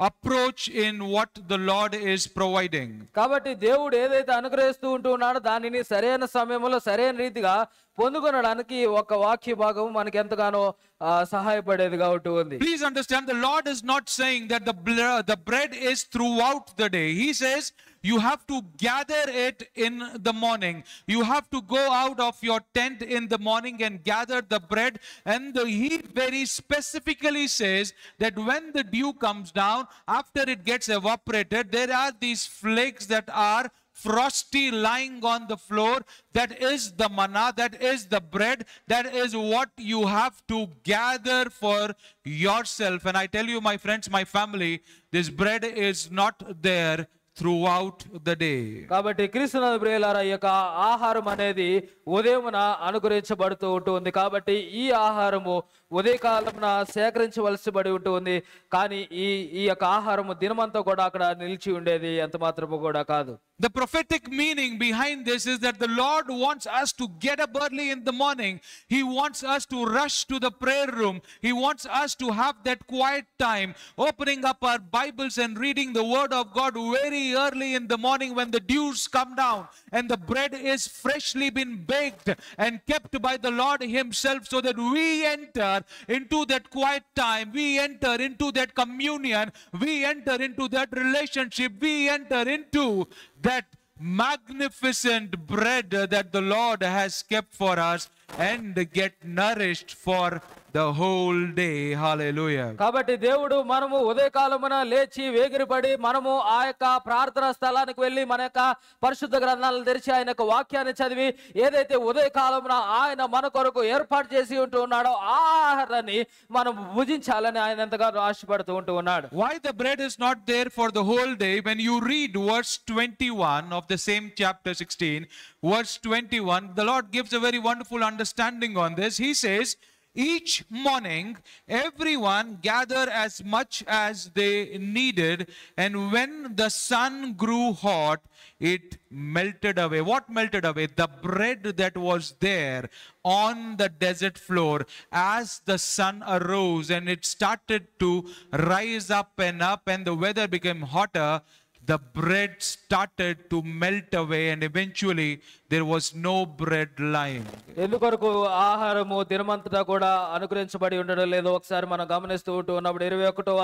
approach in what the Lord is providing. కాబట్టి దేవుడు ఏదైతే అనుగ్రహిస్తూ ఉంటున్నాడో దానిని సరైన సమయంలో సరైన రీతిగా పొందుకొనడానికి ఒక వాక్య భాగం మనకి ఎంతగానో సహాయపడేదిగా ఉంటుంది. Please understand, the Lord is not saying that the bread is throughout the day. He says you have to gather it in the morning. You have to go out of your tent in the morning and gather the bread. And he very specifically says that when the dew comes down, after it gets evaporated, there are these flakes that are frosty lying on the floor. That is the manna, that is the bread, that is what you have to gather for yourself. And I tell you, my friends, my family, this bread is not there throughout the day. కాబట్టి క్రీస్తునందు ప్రియులారా, ఈ యొక్క ఆహారం అనేది ఉదయమున అనుగ్రహించబడుతూ ఉంటుంది. కాబట్టి ఈ ఆహారము ఉదయకాలమున సేకరించవలసి బడి ఉంటుంది. కానీ ఈ యొక్క ఆహారము దినమంతా కూడా అక్కడ నిలిచి ఉండేది ఎంత మాత్రము కూడా కాదు. The prophetic meaning behind this is that the Lord wants us to get up early in the morning. He wants us to rush to the prayer room. He wants us to have that quiet time, opening up our Bibles and reading the Word of God very early in the morning when the dews come down and the bread is freshly been baked and kept by the Lord Himself, so that we enter into that quiet time, we enter into that communion, we enter into that relationship, we enter into that magnificent bread that the Lord has kept for us and get nourished for the whole day. Hallelujah. కాబట్టి దేవుడు మనము ఉదయకాలమున లేచి వేగిరపడి మనము ఆ యొక్క ప్రార్థనా స్థలానికి వెళ్ళి మన యొక్క పరిశుద్ధ గ్రంథాలను తెరిచి ఆయన యొక్క వాక్యాన్ని చదివి ఏదైతే ఉదయకాలమున ఆయన మన కొరకు ఏర్పాటు చేసి ఉంటున్నాడో ఆ ఆహారాన్ని మనం భుజించాలని ఆయన ఎంతగానో ఆశపడుతూ ఉంటున్నాడు. Why the bread is not there for the whole day? When you read verse 21 of the same chapter 16, verse 21, the Lord gives a very wonderful understanding on this. He says, Each morning, everyone gathered as much as they needed, and when the sun grew hot, it melted away. What melted away? The bread that was there on the desert floor. As the sun arose and it started to rise up, and the weather became hotter, the bread started to melt away, and eventually there was no bread lying. ఎందుకొరకు ఆహారము దినమంతటా కూడా అనుగ్రహించబడి ఉండడం లేదు. ఒకసారి మనం గమనిస్తూ ఉంటూ ఉన్నప్పుడు 21వ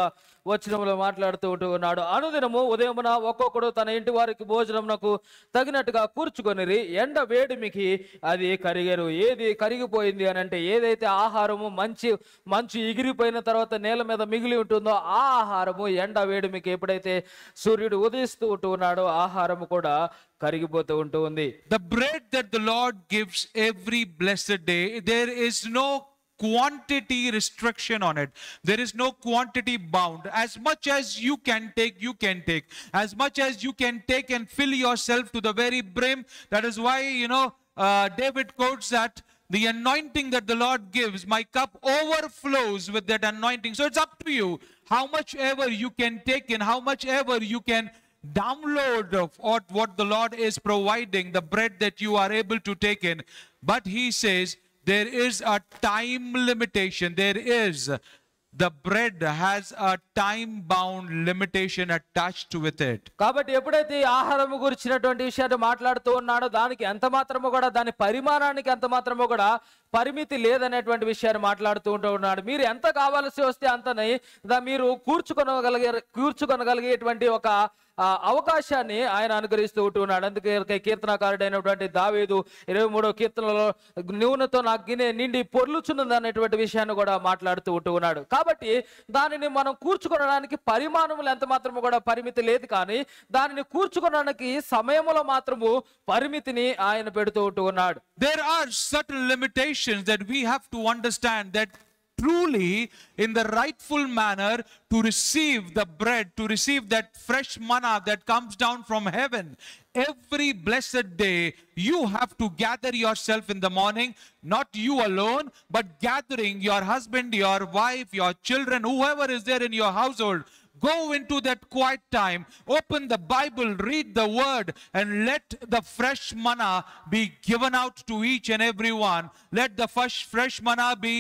వచనంలో మాట్లాడుతూ ఉంటూ ఉన్నాడు, అనుదినము ఉదయమున ఒక్కొక్కడు తన ఇంటి వారికి భోజనమునకు తగినట్టుగా కూర్చుకొనిరి, ఎండ వేడిమికి అది కరిగేరు. ఏది కరిగిపోయింది అని అంటే, ఏదైతే ఆహారము మంచు ఎగిరిపోయిన తర్వాత నేల మీద మిగిలి ఉంటుందో ఆ ఆహారము ఎండ వేడిమికి ఎప్పుడైతే సూర్యుడు ఉదయిస్తూ ఉంటూ ఉన్నాడో ఆహారము కూడా కరిగిపోతూ ఉంటూ ఉంది. The bread that the Lord gives every blessed day, there is no quantity restriction on it. There is no quantity bound. As much as you can take, you can take. As much as you can take and fill yourself to the very brim. That is why, David quotes that the anointing that the Lord gives, my cup overflows with that anointing. So it's up to you how much ever you can take and how much ever you can download of what the Lord is providing, the bread that you are able to take in. But he says there is a time limitation. The bread has a time bound limitation attached with it. కాబట్టి ఎప్పుడైతే ఆహారము గురించినటువంటి విషయాన్ని మాట్లాడుతూ ఉన్నాడో దానికి ఎంత మాత్రమో కూడా, దాని పరిమాణానికి ఎంత మాత్రమో కూడా పరిమితి లేదనేటువంటి విషయాన్ని మాట్లాడుతూ ఉన్నాడు. మీరు ఎంత కావాల్సి వస్తే అంతని మీరు కూర్చుకొనగలిగేటువంటి ఒక అవకాశాన్ని ఆయన అనుగ్రహిస్తూ ఉంటున్నాడు. అందుకే కీర్తనకారుడైనటువంటి దావీదు 23వ కీర్తనలో నూనెతో నా గిన్నె నిండి పొర్లుచున్నది అనేటువంటి విషయాన్ని కూడా మాట్లాడుతూ ఉంటున్నాడు. కాబట్టి దానిని మనం కూర్చుకోవడానికి పరిమాణములు ఎంత మాత్రము కూడా పరిమితి లేదు, కానీ దానిని కూర్చుకోవడానికి సమయములో మాత్రము పరిమితిని ఆయన పెడుతూ ఉంటున్నాడు. There are certain limitations that we have to understand, that truly in the rightful manner to receive the bread, to receive that fresh manna that comes down from heaven every blessed day, you have to gather yourself in the morning, not you alone, but gathering your husband, your wife, your children, whoever is there in your household. Go into that quiet time, open the Bible, read the word, and let the fresh manna be given out to each and every one. Let the fresh manna be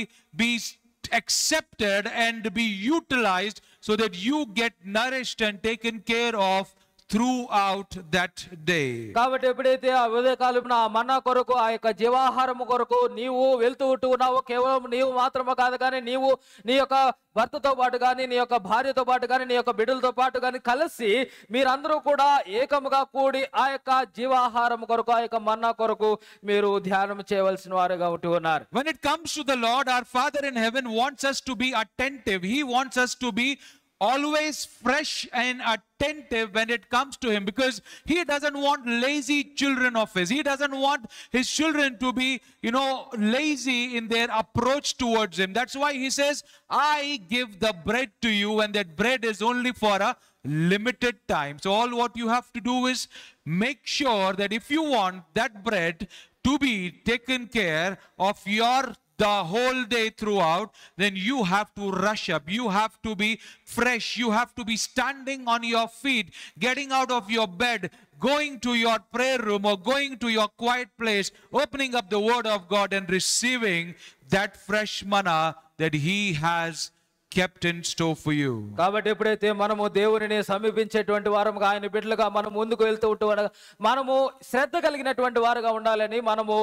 accepted and be utilized so that you get nourished and taken care of throughout that day. కాబట్టి ఎప్పుడైతే ఆ ఉదయకాలమున ఆ మన్నా కొరకు, ఆ యొక్క జీవాహారము కొరకు నీవు వెళ్తూ ఉంటున్నావో, కేవలం నీవు మాత్రమే కాదు కానీ నీవు నీ యొక్క భర్తతో పాటు కానీ, నీ యొక్క భార్యతో పాటు కానీ, నీ యొక్క బిడ్డలతో పాటు కానీ కలిసి మీరందరూ కూడా ఏకముగా కూడి ఆ యొక్క జీవాహారం కొరకు, ఆ యొక్క మన్నా కొరకు మీరు ధ్యానం చేయవలసిన వారుగా ఉంటూ ఉన్నారు. When it comes to the Lord, our Father in heaven wants us to be attentive. He wants us to be always fresh and attentive when it comes to him, because he doesn't want lazy children of his. He doesn't want his children to be lazy in their approach towards him. That's why he says, I give the bread to you, and that bread is only for a limited time. So all what you have to do is make sure that if you want that bread to be taken care of the whole day throughout, then you have to rush up. You have to be fresh. You have to be standing on your feet, getting out of your bed, going to your prayer room or going to your quiet place, opening up the word of God and receiving that fresh manna that he has kept in store for you. కాబట్టి ఎప్పుడైతే మనము దేవునిని సమీపించేటువంటి వారముగా, ఆయన బిడ్డలుగా మనం ముందుకు వెళ్తూ ఉంటూ మనము శ్రద్ధ కలిగినటువంటి వారుగా ఉండాలని, మనము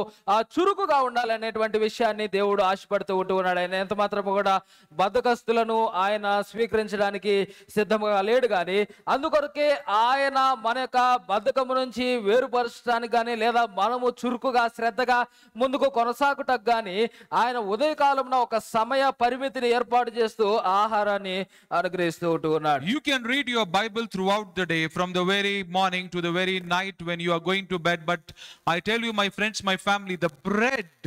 చురుకుగా ఉండాలనేటువంటి విషయాన్ని దేవుడు ఆశపడుతూ ఉంటూ ఉన్నాడు. ఆయన ఎంత మాత్రము కూడా బద్ధకస్తులను ఆయన స్వీకరించడానికి సిద్ధంగా లేడు, కానీ అందుకొరకే ఆయన మన యొక్క బద్ధకము నుంచి వేరుపరచడానికి కానీ, లేదా మనము చురుకుగా శ్రద్ధగా ముందుకు కొనసాగుటకు కానీ ఆయన ఉదయకాలంలో ఒక సమయ పరిమితిని ఏర్పాటు చేస్తూ ఆహారాన్ని అనుగ్రహిస్తూ ఉన్నాడు. You can read your Bible throughout the day, from the very morning to the very night when you are going to bed, but I tell you, my friends, my family, the bread,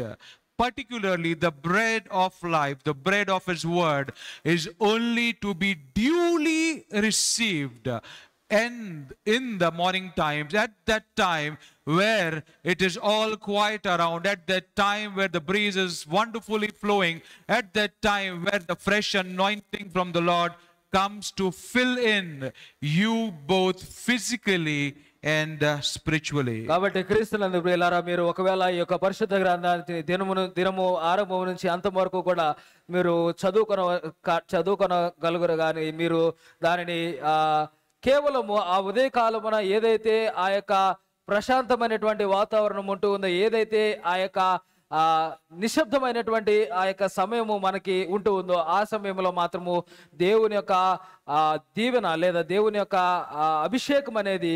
particularly the bread of life, the bread of his word, is only to be duly received end in the morning times, at that time where it is all quiet around, at that time where the breeze is wonderfully flowing, at that time where the fresh anointing from the Lord comes to fill in you both physically and spiritually. కాబట్టి క్రీస్తునందు ప్రియులారా, మీరు ఒకవేళ ఈ యొక్క పరిశుద్ధ గ్రంథాన్ని దినము ఆరంభం నుంచి అంతం వరకు కూడా మీరు చదువుకొనగలుగురు కానీ మీరు దానిని కేవలము ఆ ఉదయకాలమున ఏదైతే ఆ యొక్క ప్రశాంతమైనటువంటి వాతావరణం ఉంటూ ఉందో, ఏదైతే ఆ యొక్క నిశ్శబ్దమైనటువంటి ఆ యొక్క సమయము మనకి ఉంటూ ఉందో, ఆ సమయంలో మాత్రము దేవుని యొక్క దీవెన లేదా దేవుని యొక్క అభిషేకం అనేది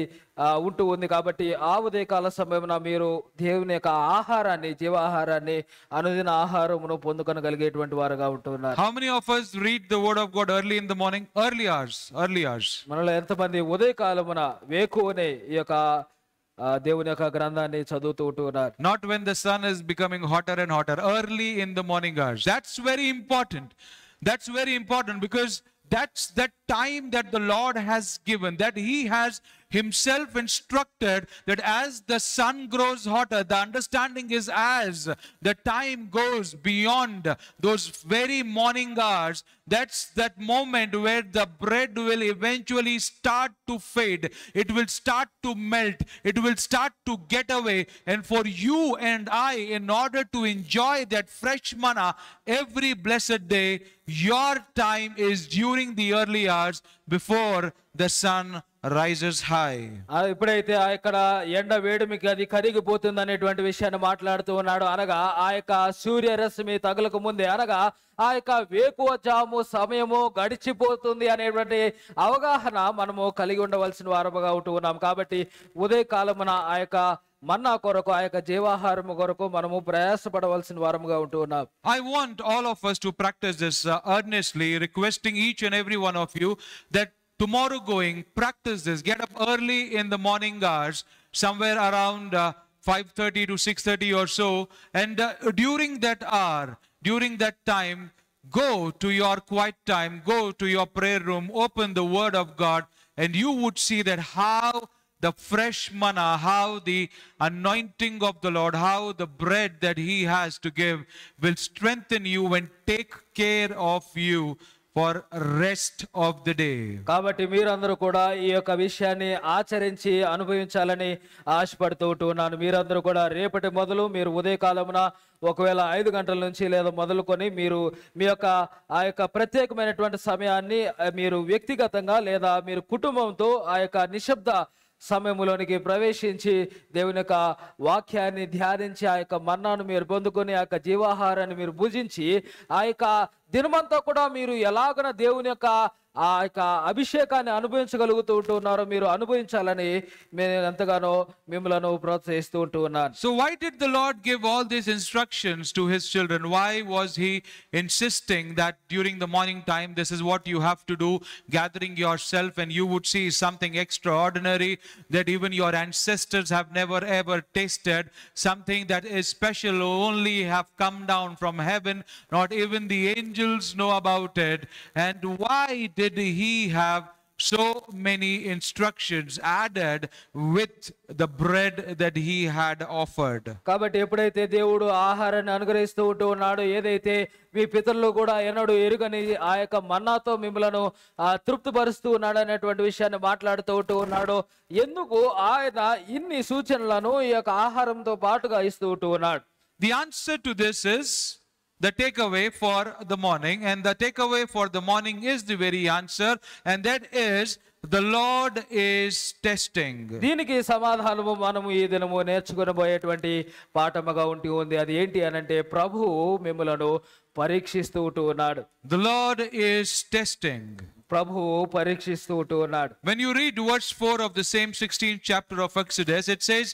ఉంటూ ఉంది. కాబట్టి ఆ ఉదయకాల సమయమున మీరు దేవుని యొక్క ఆహారాన్ని, జీవాహారాన్ని, అనుదిన ఆహారమును పొందుకొనగలిగేటువంటి వారుగా ఉంటున్నారు. How many of us read the word of God early in the morning? Early hours. మనలో ఎంతమంది ఉదయకాలమున వేకువనే ఈ యొక్క దేవుని యొక్క గ్రంథాన్ని చదువుతూ ఉంటున్నారు? Not when the sun is becoming hotter and hotter, early in the morning hours. That's very important. That's very important because that's that time that the Lord has given, that He has Himself instructed that as the sun grows hotter, the understanding is as the time goes beyond those very morning hours, that's that moment where the bread will eventually start to fade. It will start to melt. It will start to get away. And for you and I, in order to enjoy that fresh manna every blessed day, your time is during the early hours before the sun rises high. ఇప్పుడైతే ఇక్కడ ఎండ వేడిమికి అది కరిగిపోతుంది అనేటువంటి విషయాన్ని మాట్లాడుతూ ఉన్నాడు. అనగా ఆ యొక్క సూర్యరశ్మి తగలకు ముందే, అనగా ఆ యొక్క వేకువ జాము సమయము గడిచిపోతుంది అనేటువంటి అవగాహన మనము కలిగి ఉండవలసిన వారముగా ఉంటూ ఉన్నాం. కాబట్టి ఉదయకాలమున ఆ యొక్క మన్నా కొరకు, ఆ యొక్క జీవాహారము కొరకు మనము ప్రయాసపడవలసిన వారముగా ఉంటూ ఉన్నాం. I want all of us to practice this earnestly, requesting each and every one of you that tomorrow going, practice this. Get up early in the morning hours, somewhere around 5:30 to 6:30 or so. And during that hour, during that time, go to your quiet time, go to your prayer room, open the Word of God, and you would see that how the fresh manna, how the anointing of the Lord, how the bread that He has to give will strengthen you and take care of you for rest of the day. కాబట్టి మీరందరూ కూడా ఈ యొక్క విషయాన్ని ఆచరించి అనుభవించాలని ఆశపడుతూ ఉంటున్నాను. మీరందరూ కూడా రేపటి మొదలు మీరు ఉదయకాలమున ఒకవేళ 5 గంటల నుంచి లేదా మొదలుకొని మీరు మీ యొక్క ఆ యొక్క ప్రత్యేకమైనటువంటి సమయాన్ని మీరు వ్యక్తిగతంగా లేదా మీరు కుటుంబంతో ఆ యొక్క నిశ్శబ్ద సమయంలోనికి ప్రవేశించి దేవుని యొక్క వాక్యాన్ని ధ్యానించి ఆ యొక్క మన్నాను మీరు పొందుకొని ఆ యొక్క జీవాహారాన్ని మీరు భుజించి ఆ యొక్క దినమంతా కూడా మీరు ఎలాగన దేవుని యొక్క ఆ యొక్క అభిషేకాన్ని అనుభవించగలుగుతూ ఉంటున్నారో మీరు అనుభవించాలని నేను ఎంతగానో మిమ్మలను ప్రోత్సహిస్తూ ఉంటూ ఉన్నాను. So why did the Lord give all these instructions to His children? Why was He insisting that during the morning time this is what you have to do, gathering yourself, and you would see something extraordinary that even your ancestors have never ever tasted, something that is special, only have come down from heaven, not even the angels know about it? And why did He have so many instructions added with the bread that He had offered? కాబట్టి ఎప్పుడైతే దేవుడు ఆహారాన్ని అనుగ్రహిస్తూ ఉంటూ ఉన్నాడో, ఏదైతే మీ పితరులు కూడా ఎన్నడూ ఎరుగని ఆ యొక్క మన్నాతో మిమ్మలను తృప్తిపరుస్తూ ఉన్నాడు అనేటువంటి విషయాన్ని మాట్లాడుతూ ఉంటూ ఉన్నాడో, ఎందుకు ఆయన ఇన్ని సూచనలను ఈ యొక్క ఆహారంతో పాటుగా ఇస్తూ ఉంటూ ఉన్నాడు? The answer to this is the takeaway for the morning, and the takeaway for the morning is the very answer, and that is the Lord is testing. దీనికి సమాధానము మనము ఈ దినము నేర్చుకొనబోయేటువంటి పాఠముగా ఉంది. అది ఏంటి అనంటే, ప్రభువు మిమ్మలను పరీక్షిస్తూ ఉన్నాడు. The Lord is testing. ప్రభువు పరీక్షిస్తూ ఉన్నాడు. When you read verse 4 of the same 16th chapter of Exodus, it says,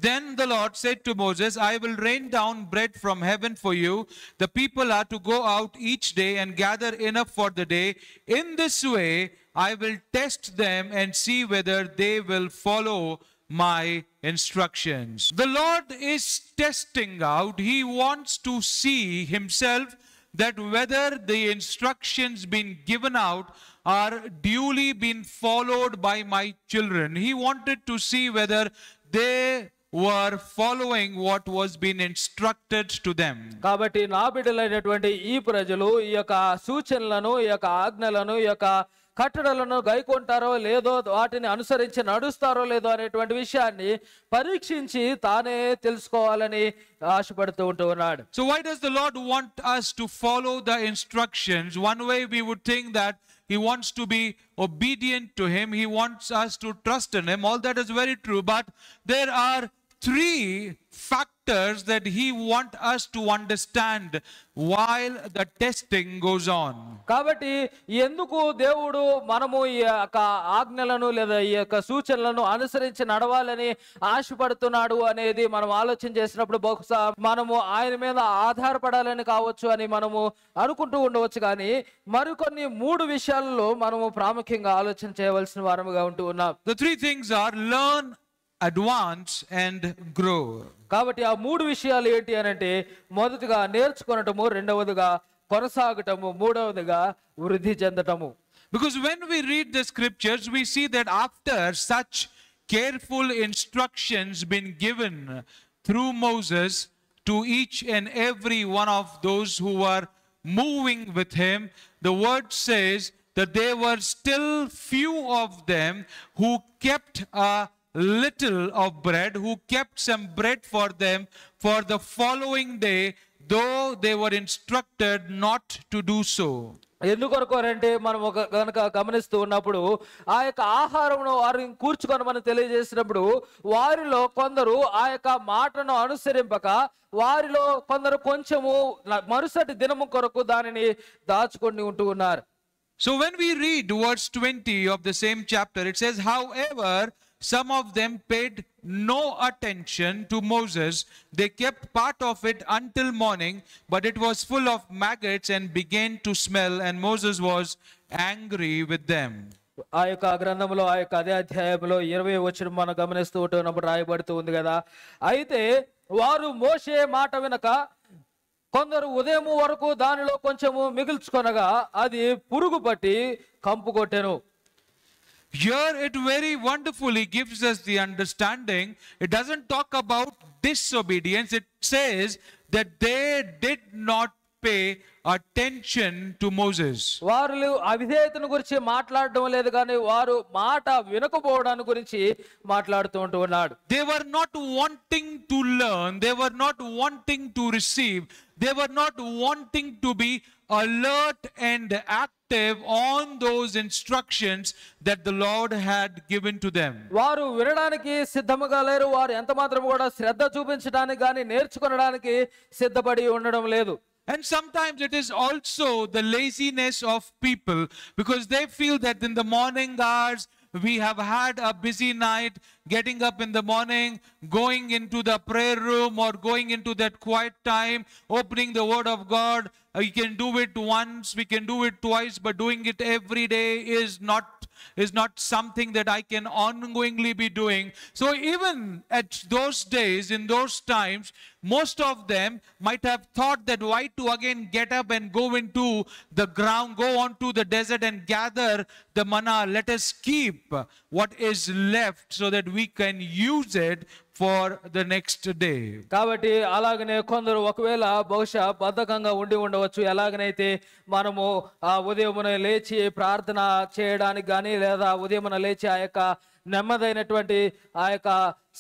"Then the Lord said to Moses, I will rain down bread from heaven for you. The people are to go out each day and gather enough for the day. In this way, I will test them and see whether they will follow my instructions." The Lord is testing out. He wants to see Himself that whether the instructions being given out are duly been followed by my children. He wanted to see whether they were following what was being instructed to them. కాబట్టి నా బిడ్డలైనటువంటి ఈ ప్రజలు ఈ యొక్క సూచనలను, ఈ యొక్క ఆజ్ఞలను, ఈ యొక్క కట్టడలను గైకొంటారో లేదో, వాటిని అనుసరించి నడుస్తారో లేదో అనేటువంటి విషయాన్ని పరీక్షించి తానే తెలుసుకోవాలని ఆశపడుతూ ఉంటూ ఉన్నాడు. So why does the Lord want us to follow the instructions? One way we would think that He wants to be obedient to Him. He wants us to trust in Him. All that is very true. But there are three factors that He wants us to understand while the testing goes on. కాబట్టి ఎందుకు దేవుడు మనము ఈ యొక్క ఆజ్ఞలను లేదా ఈ యొక్క సూచనలను అనుసరించి నడవాలని ఆశపడుతున్నాడు అనేది మనం ఆలోచన చేసినప్పుడు బహుశా మనము ఆయన మీద ఆధారపడాలని కావచ్చు అని మనము అనుకుంటూ ఉండవచ్చు. కానీ మరికొన్ని 3 విషయాలలో మనము ప్రాముఖ్యంగా ఆలోచన చేయవలసిన వారముగా ఉంటూ ఉన్నాం. The three things are learn, advance and grow. కాబట్టి ఆ 3 విషయాలు ఏంటి అని అంటే, మొదటిగా నేర్చుకొనటము, రెండవదిగా కొనసాగటము, మూడవదిగా వృద్ధి చెందటము. Because when we read the scriptures, we see that after such careful instructions been given through Moses to each and every one of those who were moving with him, the word says that there were still few of them who kept a little of bread, who kept some bread for them for the following day, though they were instructed not to do so. ఎందుకొరకోరంటే మనం కనుక గమనిస్తూ ఉన్నప్పుడు ఆ యొక్క ఆహారమును వారిని కూర్చుకొనమని తెలియజేసినప్పుడు వారిలో కొందరు ఆ యొక్క మాటను అనుసరింపక వారిలో కొందరు కొంచెము మరుసటి దినము కొరకు దానిని దాచుకొని ఉంటూ ఉన్నారు. So when we read verse 20 of the same chapter, it says, however, some of them paid no attention to Moses. They kept part of it until morning, but it was full of maggots and began to smell, and Moses was angry with them. ఆ యొక్క గ్రంథంలో ఆ యొక్క అదే అధ్యాయంలో 20 వచనం మనం గమనిస్తూ ఉంటున్నప్పుడు రాయబడుతూ ఉంది కదా. అయితే వారు మోషే మాట వినక కొందరు ఉదయం వరకు దానిలో కొంచెము మిగుల్చుకొనగా అది పురుగు పట్టి కంపు కొట్టెను. Here it very wonderfully gives us the understanding. It doesn't talk about disobedience. It says that they did not pay attention to Moses. వారు అవిధేయతను గురించి మాట్లాడడం లేదు, కానీ వారు మాట వినకపోవడాన్ని గురించి మాట్లాడుతూ ఉంటున్నాడు. They were not wanting to learn. They were not wanting to receive. They were not wanting to be alert and active on those instructions that the Lord had given to them. వారు వినడానికి సిద్ధముగా లేరు. వారు ఎంత మాత్రం కూడా శ్రద్ధ చూపించడానికి కానీ నేర్చుకోవడానికి సిద్ధపడి ఉండడం లేదు. And sometimes it is also the laziness of people, because they feel that in the morning hours we have had a busy night, getting up in the morning, going into the prayer room or going into that quiet time, opening the word of God. We can do it once, we can do it twice, but doing it every day is not something that I can ongoingly be doing. So even at those days, in those times, most of them might have thought that why to again get up and go into the ground, go onto the desert and gather the manna. Let us keep what is left so that we can use it for the next day. కాబట్టి అలాగనే కొందరు ఒకవేళ బహుశా బద్ధకంగా ఉండి ఉండవచ్చు. ఎలాగనైతే మనము ఆ ఉదయమున లేచి ప్రార్థన చేయడానికి కానీ లేదా ఉదయమున లేచి ఆ యొక్క నెమ్మదైనటువంటి ఆ యొక్క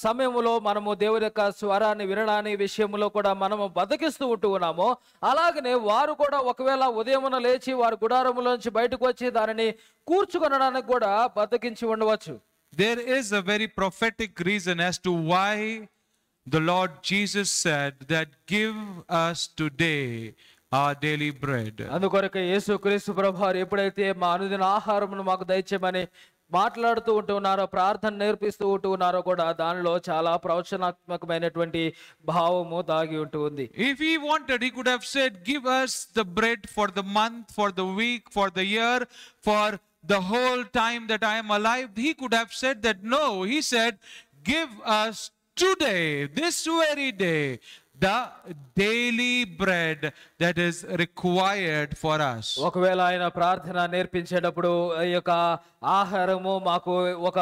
సమయంలో మనము దేవుని యొక్క స్వరాన్ని వినడాని విషయంలో కూడా మనము బద్దకిస్తూ ఉంటూ ఉన్నాము. అలాగనే వారు కూడా ఒకవేళ ఉదయమున లేచి వారి గుడారములోంచి బయటకు వచ్చి దానిని కూర్చుకొనడానికి కూడా బద్దకించి ఉండవచ్చు. There is a very prophetic reason as to why the Lord Jesus said that give us today our daily bread. అందుకొరకు యేసుక్రీస్తు ప్రభువారు ఎప్పుడైతే మా అనుదిన ఆహారమును మాకు దయచేయమని మాట్లాడుతూ ఉంటూ ఉన్నారో, ప్రార్థన నేర్పిస్తూ ఉంటూ ఉన్నారో కూడా దానిలో చాలా ప్రవచనాత్మకమైనటువంటి భావము దాగి ఉంటూ ఉంది. If he wanted, he could have said, give us the bread for the month, for the week, for the year, for the whole time that I am alive. He could have said that. No, he said, give us today, this very day, the daily bread that is required for us. ఒకవేళ ఆయన ప్రార్థన నేర్పించేటప్పుడు ఈ యొక్క ఆహారము మాకు ఒక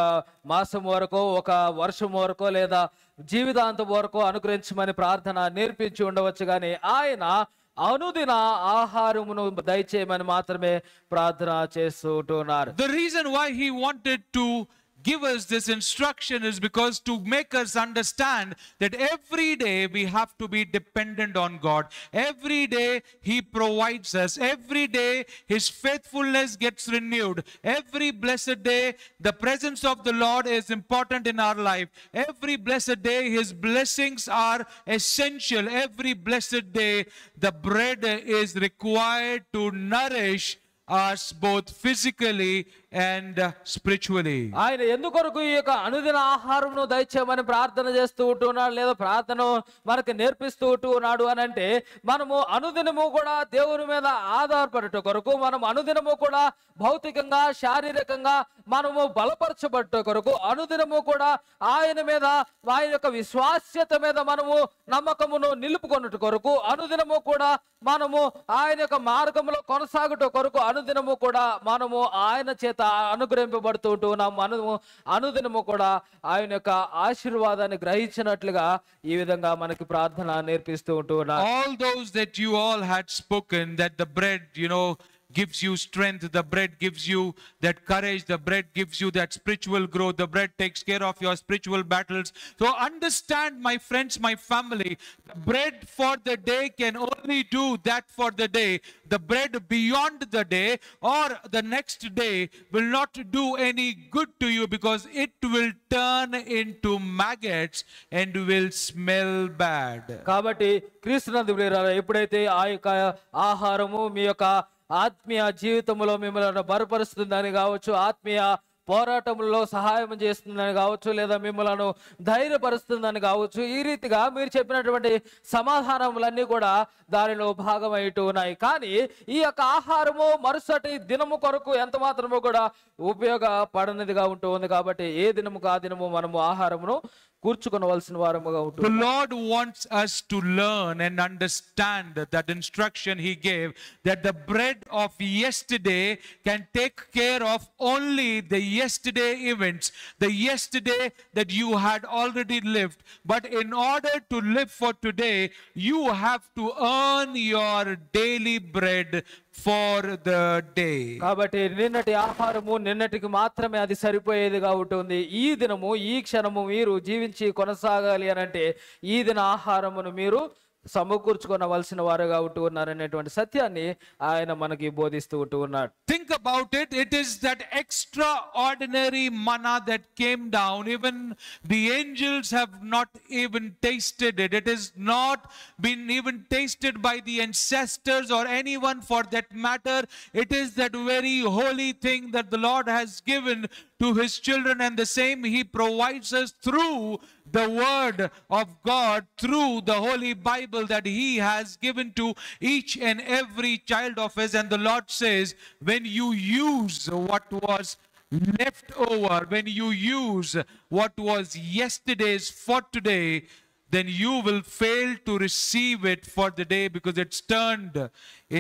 మాసం వరకు, ఒక వర్షం వరకు లేదా జీవితాంతం వరకు అనుగ్రహించమని ప్రార్థన నేర్పించి ఉండవచ్చు, కానీ ఆయన అనుదిన ఆహారమును దయచేయమని మాత్రమే ప్రార్థన చేస్తూ ఉంటున్నారు. The reason why he wanted to give us this instruction is because to make us understand that every day we have to be dependent on God. Every day he provides us. Every day his faithfulness gets renewed. Every blessed day the presence of the Lord is important in our life. Every blessed day his blessings are essential. Every blessed day the bread is required to nourish us both physically and spiritually. ఆయన ఎందుకొరకు ఈ యొక్క అనుదిన ఆహారమును దయచేయమని ప్రార్థన చేస్తూ ఉంటున్నాడు, లేదా ప్రార్థన మనకు నేర్పిస్తూ ఉంటున్నాడు అని అంటే, మనము అనుదినము కూడా దేవుని మీద ఆధారపడట కొరకు, మనం అనుదినము కూడా భౌతికంగా శారీరకంగా మనము బలపరచబడ్డ కొరకు, అనుదినము కూడా ఆయన మీద, ఆయన యొక్క విశ్వాస్యత మీద మనము నమ్మకమును నిలుపుకొనుట కొరకు, అనుదినము కూడా మనము ఆయన యొక్క మార్గంలో కొనసాగుట కొరకు, అనుదినము కూడా మనము ఆయన చేత అనుగ్రహింపబడుతూ ఉంటున్నాం. మనము అనుదినము కూడా ఆయన యొక్క ఆశీర్వాదాన్ని గ్రహించినట్లుగా ఈ విధంగా మనకి ప్రార్థన నేర్పిస్తూ ఉంటున్నాం. All those that you all had spoken, that the bread, gives you strength, the bread gives you that courage, the bread gives you that spiritual growth, the bread takes care of your spiritual battles. So understand, my friends, my family, the bread for the day can only do that for the day. The bread beyond the day or the next day will not do any good to you, because it will turn into maggots and will smell bad. కాబట్టి క్రీస్తునందు ప్రియులారా, ఎప్పుడైతే ఆ యొక్క ఆహారము మీ యొక్క ఆత్మీయ జీవితంలో మిమ్మల్ని బలపరుస్తుందని కావచ్చు, ఆత్మీయ పోరాటంలో సహాయం చేస్తుందని కావచ్చు, లేదా మిమ్మల్ని ధైర్యపరుస్తుందని కావచ్చు, ఈ రీతిగా మీరు చెప్పినటువంటి సమాధానములన్నీ కూడా దానిలో భాగమైటు ఉన్నాయి. కానీ ఈ యొక్క ఆహారము మరుసటి దినము కొరకు ఎంత మాత్రము కూడా ఉపయోగపడనిదిగా ఉంటూ ఉంది. కాబట్టి ఏ దినముకు ఆ దినము మనము ఆహారమును కూర్చుకొనవలసిన వారముగా ఉంటుంది. The Lord wants us to learn and understand that instruction he gave, that the bread of yesterday can take care of only the yesterday events, the yesterday that you had already lived. But in order to live for today, you have to earn your daily bread for the day. కాబట్టి నిన్నటి ఆహారము నిన్నటికి మాత్రమే అది సరిపోయేదిగా ఉంటుంది. ఈ దినము, ఈ క్షణము మీరు జీవించి కొనసాగాలి అని అంటే ఈ దిన ఆహారమును మీరు సమకూర్చుకొనవలసిన వారుగా ఉంటూ ఉన్నారనేటువంటి సత్యాన్ని ఆయన మనకి బోధిస్తూ ఉంటూ ఉన్నాడు. Think about it. It is that extraordinary manna that came down. Even the angels have not even tasted it. It has not been even tasted by the ancestors or anyone for that matter. It is that very holy thing that the Lord has given to his children, and the same he provides us through the word of God, through the Holy Bible that he has given to each and every child of his. And the Lord says, when you use what was left over, when you use what was yesterday's for today, then you will fail to receive it for the day, because it's turned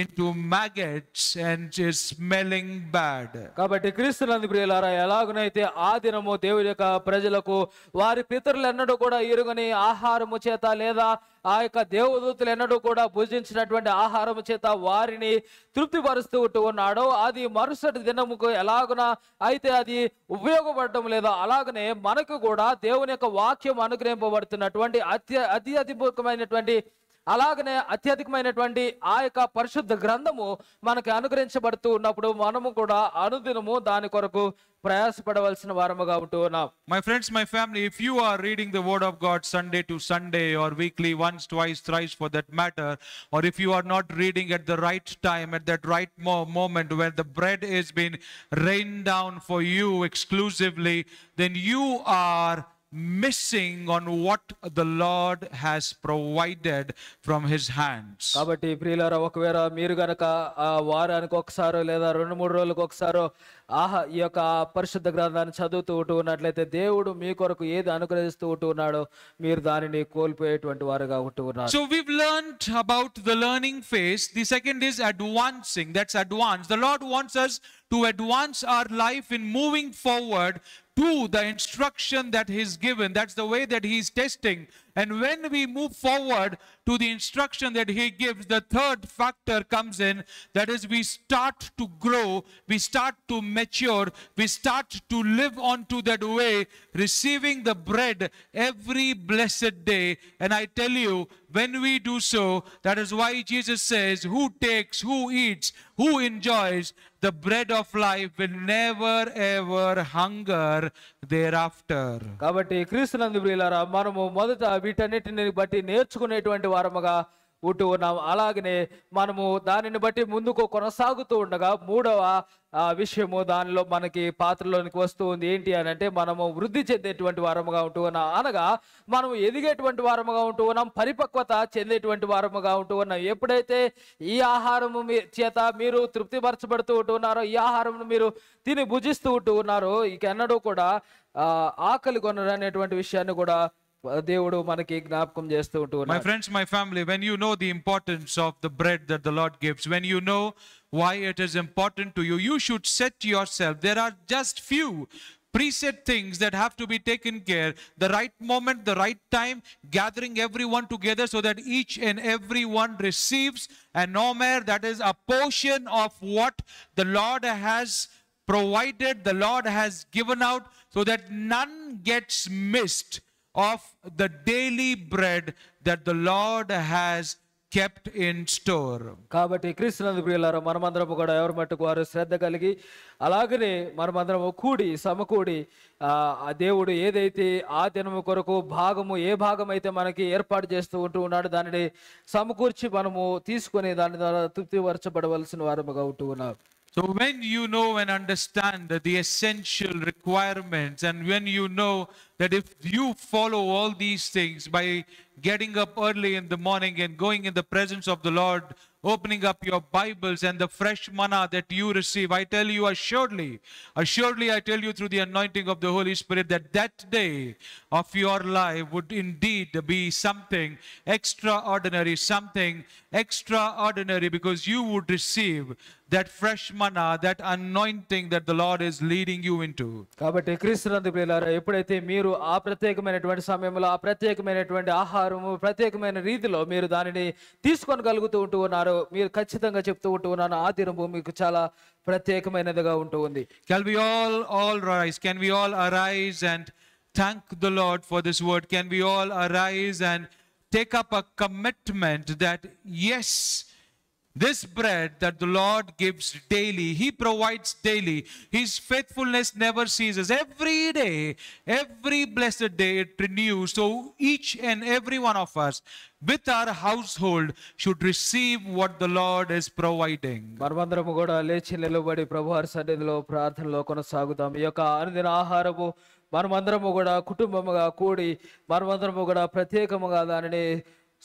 into maggots and is smelling bad. కాబట్టి క్రీస్తునందు ప్రియులారా, ఎలాగునైతే ఆ దినము దేవుని యొక్క ప్రజలకు వారి పితరులు ఎన్నడూ కూడా ఎరుగని ఆహారము చేత, లేదా ఆ యొక్క దేవదూతలు ఎన్నడూ కూడా భుజించినటువంటి ఆహారము చేత వారిని తృప్తిపరుస్తూ ఉన్నాడో, అది మరుసటి దినముకు ఎలాగున అయితే అది ఉపయోగపడటం లేదా, అలాగనే మనకు కూడా దేవుని యొక్క వాక్యం అనుగ్రహింపబడుతున్నటువంటి అత్యధికమైనటువంటి ఆ యొక్క పరిశుద్ధ గ్రంథము మనకి అనుగ్రహించబడుతూ ఉన్నప్పుడు మనము కూడా అనుదినము దాని కొరకు ప్రయాసపడవలసిన వారముగా ఉంటూ ఉన్నాం. My friends, my family, if you are reading the word of God Sunday to Sunday or weekly, once, twice, thrice for that matter, or if you are not reading at the right time, at that right moment where the bread is being rained down for you exclusively, then you are missing on what the Lord has provided from his hands. కాబట్టి ప్రియులారా, ఒకవేళ మీరు గనక ఆ వారానికి ఒకసారో లేదా 2-3 రోజులకు ఒకసారో ఈ యొక్క పరిశుద్ధ గ్రంథాన్ని చదువుతూ ఉన్నట్లయితే దేవుడు మీ కొరకు ఏది అనుగ్రహిస్తూ ఉన్నాడో మీరు దానిని కోల్పోయేటువంటి వారుగా ఉన్నారు. So we've learned about the learning phase. The second is advancing. That's advance. The Lord wants us to advance our life in moving forward to the instruction that he's given. That's the way that he's testing. And when we move forward to the instruction that he gives, the third factor comes in. That is, we start to grow, we start to mature, we start to live on to that way, receiving the bread every blessed day. And I tell you, when we do so, that is why Jesus says, who takes, who eats, who enjoys the bread of life will never ever hunger thereafter. కాబట్టి క్రీస్తునందు ప్రియులారా, మనము మొదట వీటన్నిటిని బట్టి నేర్చుకునేటువంటి వారముగా ఉన్నాం. అలాగనే మనము దానిని బట్టి ముందుకు కొనసాగుతూ ఉండగా మూడవ విషయము దానిలో మనకి పాత్రలోనికి వస్తూ ఉంది. ఏంటి అని అంటే, మనము వృద్ధి చెందేటువంటి వారముగా ఉంటూ ఉన్నాం. అనగా మనము ఎదిగేటువంటి వారముగా ఉంటూ ఉన్నాం, పరిపక్వత చెందేటువంటి వారముగా ఉంటూ ఉన్నాం. ఎప్పుడైతే ఈ ఆహారము చేత మీరు తృప్తిపరచబడుతూ ఉంటున్నారో, ఈ ఆహారమును మీరు తిని భుజిస్తూ ఉన్నారో, ఇకెన్నడూ కూడా ఆకలి కొనరనేటువంటి విషయాన్ని కూడా దేవుడు మనకి జ్ఞాపకం చేస్తూ ఉంటున్నాడు. My friends, my family, when you know the importance of the bread that the Lord gives, when you know why it is important to you, you should set yourself. There are just few preset things that have to be taken care. The right moment, the right time, gathering everyone together so that each and every one receives an omer, that is a portion of what the Lord has provided, the Lord has given out, so that none gets missed of the daily bread that the Lord has kept in store. కాబట్టి క్రీస్తునందు ప్రియులారా, మనమందరము కూడా ఎవరి మట్టుకు వారు శ్రద్ధ కలిగి, అలాగనే మనమందరము కూడి సమకూడి ఆ దేవుడు ఏదైతే ఆ దినము కొరకు భాగము ఏ భాగం అయితే మనకి ఏర్పాటు చేస్తూ ఉన్నాడు, దానిని సమకూర్చి మనము తీసుకొని దాని ద్వారా తృప్తిపరచబడవలసిన వారముగా ఉంటూ ఉన్నాం. So when you know and understand the essential requirements, and when you know that if you follow all these things by getting up early in the morning and going in the presence of the Lord, opening up your Bibles and the fresh manna that you receive, I tell you assuredly I tell you through the anointing of the Holy Spirit, that that day of your life would indeed be something extraordinary, because you would receive that fresh manna, that anointing that the Lord is leading you into. కాబట్టి క్రీస్తునందు ప్రియులారా, ఎప్పుడైతే మీరు ఆ ప్రత్యేకమైనటువంటి సమయంలో ఆ ప్రత్యేకమైనటువంటి ఆహారము ప్రత్యేకమైన రీతిలో మీరు దానిని తీసుకొనగలుగుతూ ఉన్నారో, మీరు ఖచ్చితంగా చెప్తూ ఉన్నాను, ఆ దినము మీకు చాలా ప్రత్యేకమైనదిగా ఉంటూ ఉంది. Can we all rise? Can we all arise and thank the Lord for this word? Can we all arise and take up a commitment that yes, this bread that the Lord gives daily, he provides daily, his faithfulness never ceases. Every day, every blessed day it renews. So each and every one of us with our household should receive what the Lord is providing. మనమందరము కూడా లేచి నిలబడి ప్రభువారి సన్నిధిలో ప్రార్థనలో కొనసాగుతాం. ఈ యొక్క అనుదిన ఆహారము మనమందరము కూడా కుటుంబముగా కూడి మనమందరము కూడా ప్రత్యేకముగా దానిని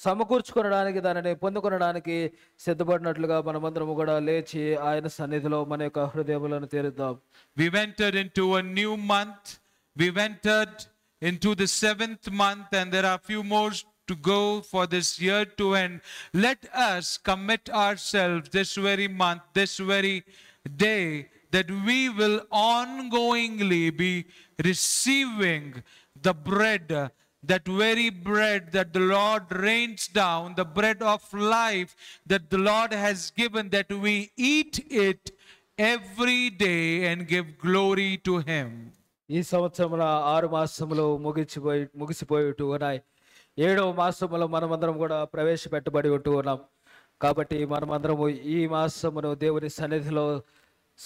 సమకూర్చుకొనడానికి, దానిని పొందుకొనడానికి సిద్ధపడినట్లుగా మనమందరము కూడా లేచి ఆయన సన్నిధిలో మన యొక్క హృదయములను తెరుద్దాం. We've entered into a new month. We've entered into the 7th month, and there are a few more to go for this year to end. Let us commit ourselves this very month, this very day, that we will ongoingly be receiving the bread, that very bread that the Lord rains down, the bread of life that the Lord has given, that we eat it every day and give glory to him. ఈ సంవత్సరముల 6 మాసములు ముగిసిపోయి ఉన్నాయి. 7వ మాసములో మనమందరం కూడా ప్రవేశపెట్టబడి ఉన్నాం. కాబట్టి మనమందరము ఈ మాసమును దేవుని సన్నిధిలో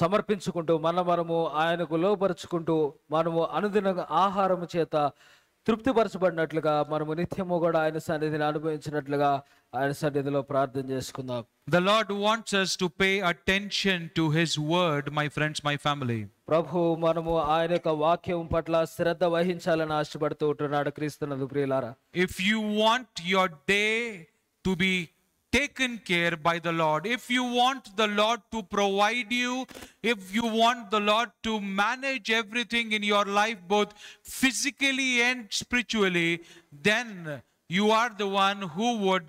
సమర్పించుకుంటూ మనము ఆయనకు లోపరుచుకుంటూ మనము అనుదిన ఆహారము చేత తృప్తిపరచబడినట్లుగా మనము నిత్యము కూడా ఆయన సన్నిధిని అనుభవించినట్లుగా ఆయన సన్నిధిలో ప్రార్థన చేసుకుందాం. The Lord wants us to pay attention to his word, my friends, my family. ప్రభు మనము ఆయన యొక్క వాక్యం పట్ల శ్రద్ధ వహించాలని ఆశపడుతూ ఉంటున్నాడు. క్రీస్తునందు ప్రియులారా, If you want your day to be taken care by the Lord, if you want the Lord to provide you, if you want the Lord to manage everything in your life, both physically and spiritually, then you are the one who would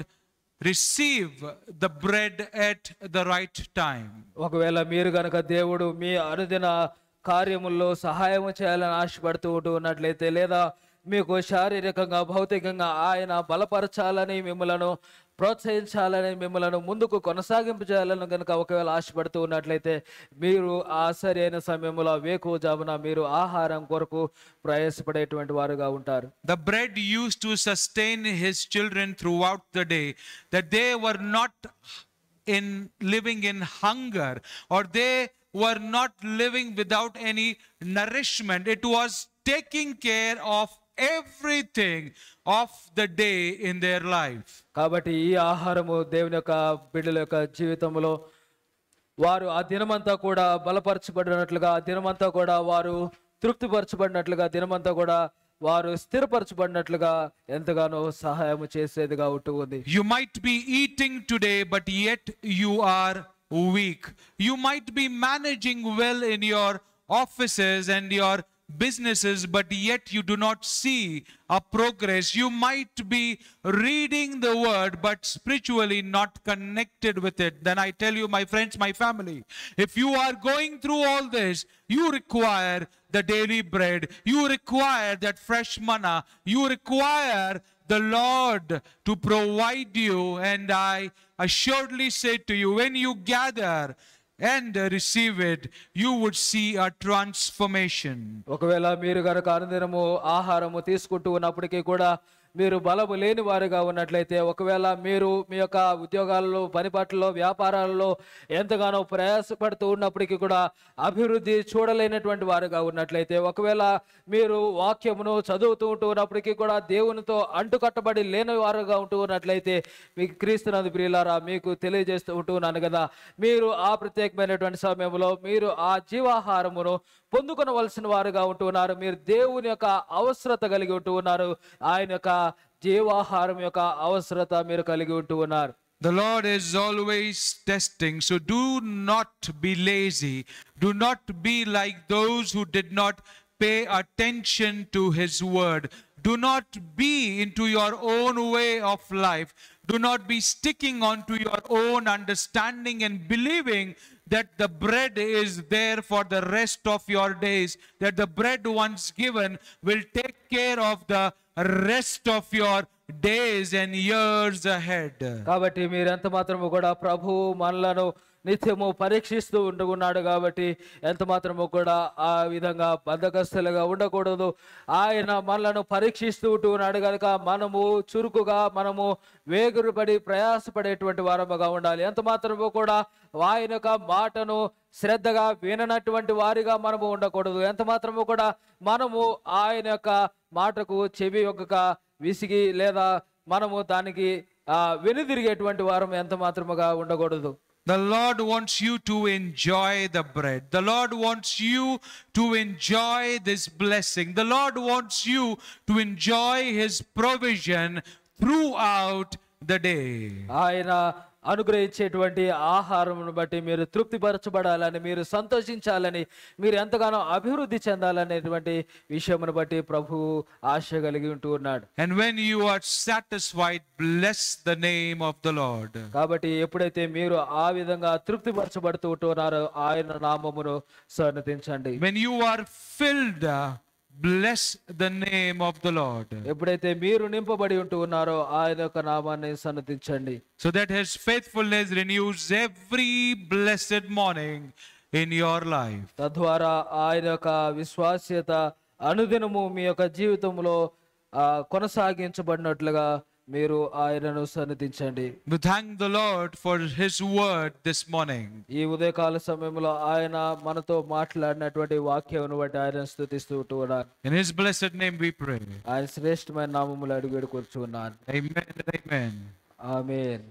receive the bread at the right time. ఒకవేళ మీరు గనక దేవుడు మీ అనుదిన కార్యముల్లో సహాయం చేయాలని ఆశపడుతూ ఉన్నట్లయితే, లేదా మీకు శారీరకంగా భౌతికంగా ఆయన బలపరచాలని, మిమ్మలను ప్రోత్సహించాలని, మిమ్మలను ముందుకు కొనసాగింపు చేయాలని కనుక ఒకవేళ ఆశపడుతూ ఉన్నట్లయితే, మీరు ఆ సరైన సమయంలో వేకువజామున మీరు ఆహారం కొరకు ప్రయాసపడేటువంటి వారుగా ఉంటారు. The bread used to sustain his children throughout the day, that they were not living in hunger, or they were not living without any nourishment. It was taking care of everything of the day in their life. కాబట్టి ఈ ఆహారము దేవుని యొక్క బిడ్డల యొక్క జీవితంలో వారు ఆ దినమంతా కూడా బలపరచబడినట్లుగా, ఆ దినమంతా కూడా వారు తృప్తిపరచబడినట్లుగా, దినమంతా కూడా వారు స్థిరపరచబడినట్లుగా ఎంతగానో సహాయం చేసేదిగా ఉంటుంది. You might be eating today, but yet you are weak. You might be managing well in your offices and your businesses, but yet you do not see a progress. You might be reading the word, but spiritually not connected with it. Then I tell you, my friends, my family, if you are going through all this, you require the daily bread. You require that fresh manna. You require the Lord to provide you. And I assuredly say to you, when you gather and receive it, you would see a transformation. ఒకవేళ మీరు గనక అనుదినము ఆహారము తీసుకుంటూ ఉన్నప్పటికీ కూడా మీరు బలము లేని వారుగా ఉన్నట్లయితే, ఒకవేళ మీరు మీ యొక్క ఉద్యోగాల్లో, పనిపాట్లలో, వ్యాపారాల్లో ఎంతగానో ప్రయాసపడుతూ ఉన్నప్పటికీ కూడా అభివృద్ధి చూడలేనటువంటి వారుగా ఉన్నట్లయితే, ఒకవేళ మీరు వాక్యమును చదువుతూ ఉన్నప్పటికీ కూడా దేవునితో అంటుకట్టబడి లేని వారుగా ఉన్నట్లయితే, మీకు క్రీస్తునందు ప్రియులారా మీకు తెలియజేస్తూ ఉంటున్నాను కదా, మీరు ఆ ప్రత్యేకమైనటువంటి సమయంలో మీరు ఆ జీవాహారమును పొందుకొనవలసిన వారుగా ఉంటున్నారు. మీరు దేవుని యొక్క అవసరత కలిగి ఉంటున్నారు. ఆయన యొక్క జీవాహారం యొక్క అవసరత మీరు కలిగి ఉంటున్నారు. The Lord is always testing, so do not be lazy. Do not be like those who did not pay attention to his word. Do not be into your own way of life. Do not be sticking on to your own understanding and believing that the bread is there for the rest of your days, that the bread once given will take care of the rest of your days and years ahead. కాబట్టి మీరు ఎంత మాత్రము కూడా ప్రభు మనలను నిత్యము పరీక్షిస్తూ ఉంటున్నాడు. కాబట్టి ఎంత మాత్రము కూడా ఆ విధంగా బద్ధకస్తులుగా ఉండకూడదు. ఆయన మనలను పరీక్షిస్తూ ఉంటున్నాడు కనుక మనము చురుకుగా, మనము వేగురుపడి ప్రయాసపడేటువంటి వారముగా ఉండాలి. ఎంత మాత్రము కూడా ఆయన యొక్క మాటను శ్రద్ధగా విననటువంటి వారిగా మనము ఉండకూడదు. ఎంత మాత్రము కూడా మనము ఆయన యొక్క మాటకు చెవి యొక్కక విసిగి, లేదా మనము దానికి వెనుదిరిగేటువంటి వారం ఎంత మాత్రముగా ఉండకూడదు. The Lord wants you to enjoy the bread. The Lord wants you to enjoy this blessing. The Lord wants you to enjoy his provision throughout the day. ఆయన అనుగ్రహించేటువంటి ఆహారమును బట్టి మీరు తృప్తిపరచబడాలని, మీరు సంతోషించాలని, మీరు ఎంతగానో అభివృద్ధి చెందాలనేటువంటి విషయమును బట్టి ప్రభు ఆశ కలిగి ఉంటూ ఉన్నాడు. And when you are satisfied, bless the name of the Lord. కాబట్టి ఎప్పుడైతే మీరు ఆ విధంగా తృప్తిపరచబడుతూ ఉంటున్నారో ఆయన నామమును సన్నతించండి. When you are filled, bless the name of the Lord. ఎప్పుడైతే మీరు నింపబడి ఉంటూ ఉన్నారో ఆయన యొక్క నామాన్ని సన్నతించండి. So that his faithfulness renews every blessed morning in your life. తద్వారా ఆయన యొక్క విశ్వాస్యత అనుదినము మీ యొక్క జీవితంలో కొనసాగించబడినట్లుగా మీరు ఆయనను సన్నిధించండి. We thank the Lord for his word this morning. ఈ ఉదయకాల సమయంలో ఆయన మనతో మాట్లాడినటువంటి వాక్యమును బట్టి ఆయన స్తుతిస్తూ ఉన్నారు. In his blessed name we pray. ఆయన శ్రేష్టమైన నామములో అడిగి వేడుకొనుచున్నాను. Amen and amen. ఆమేన్.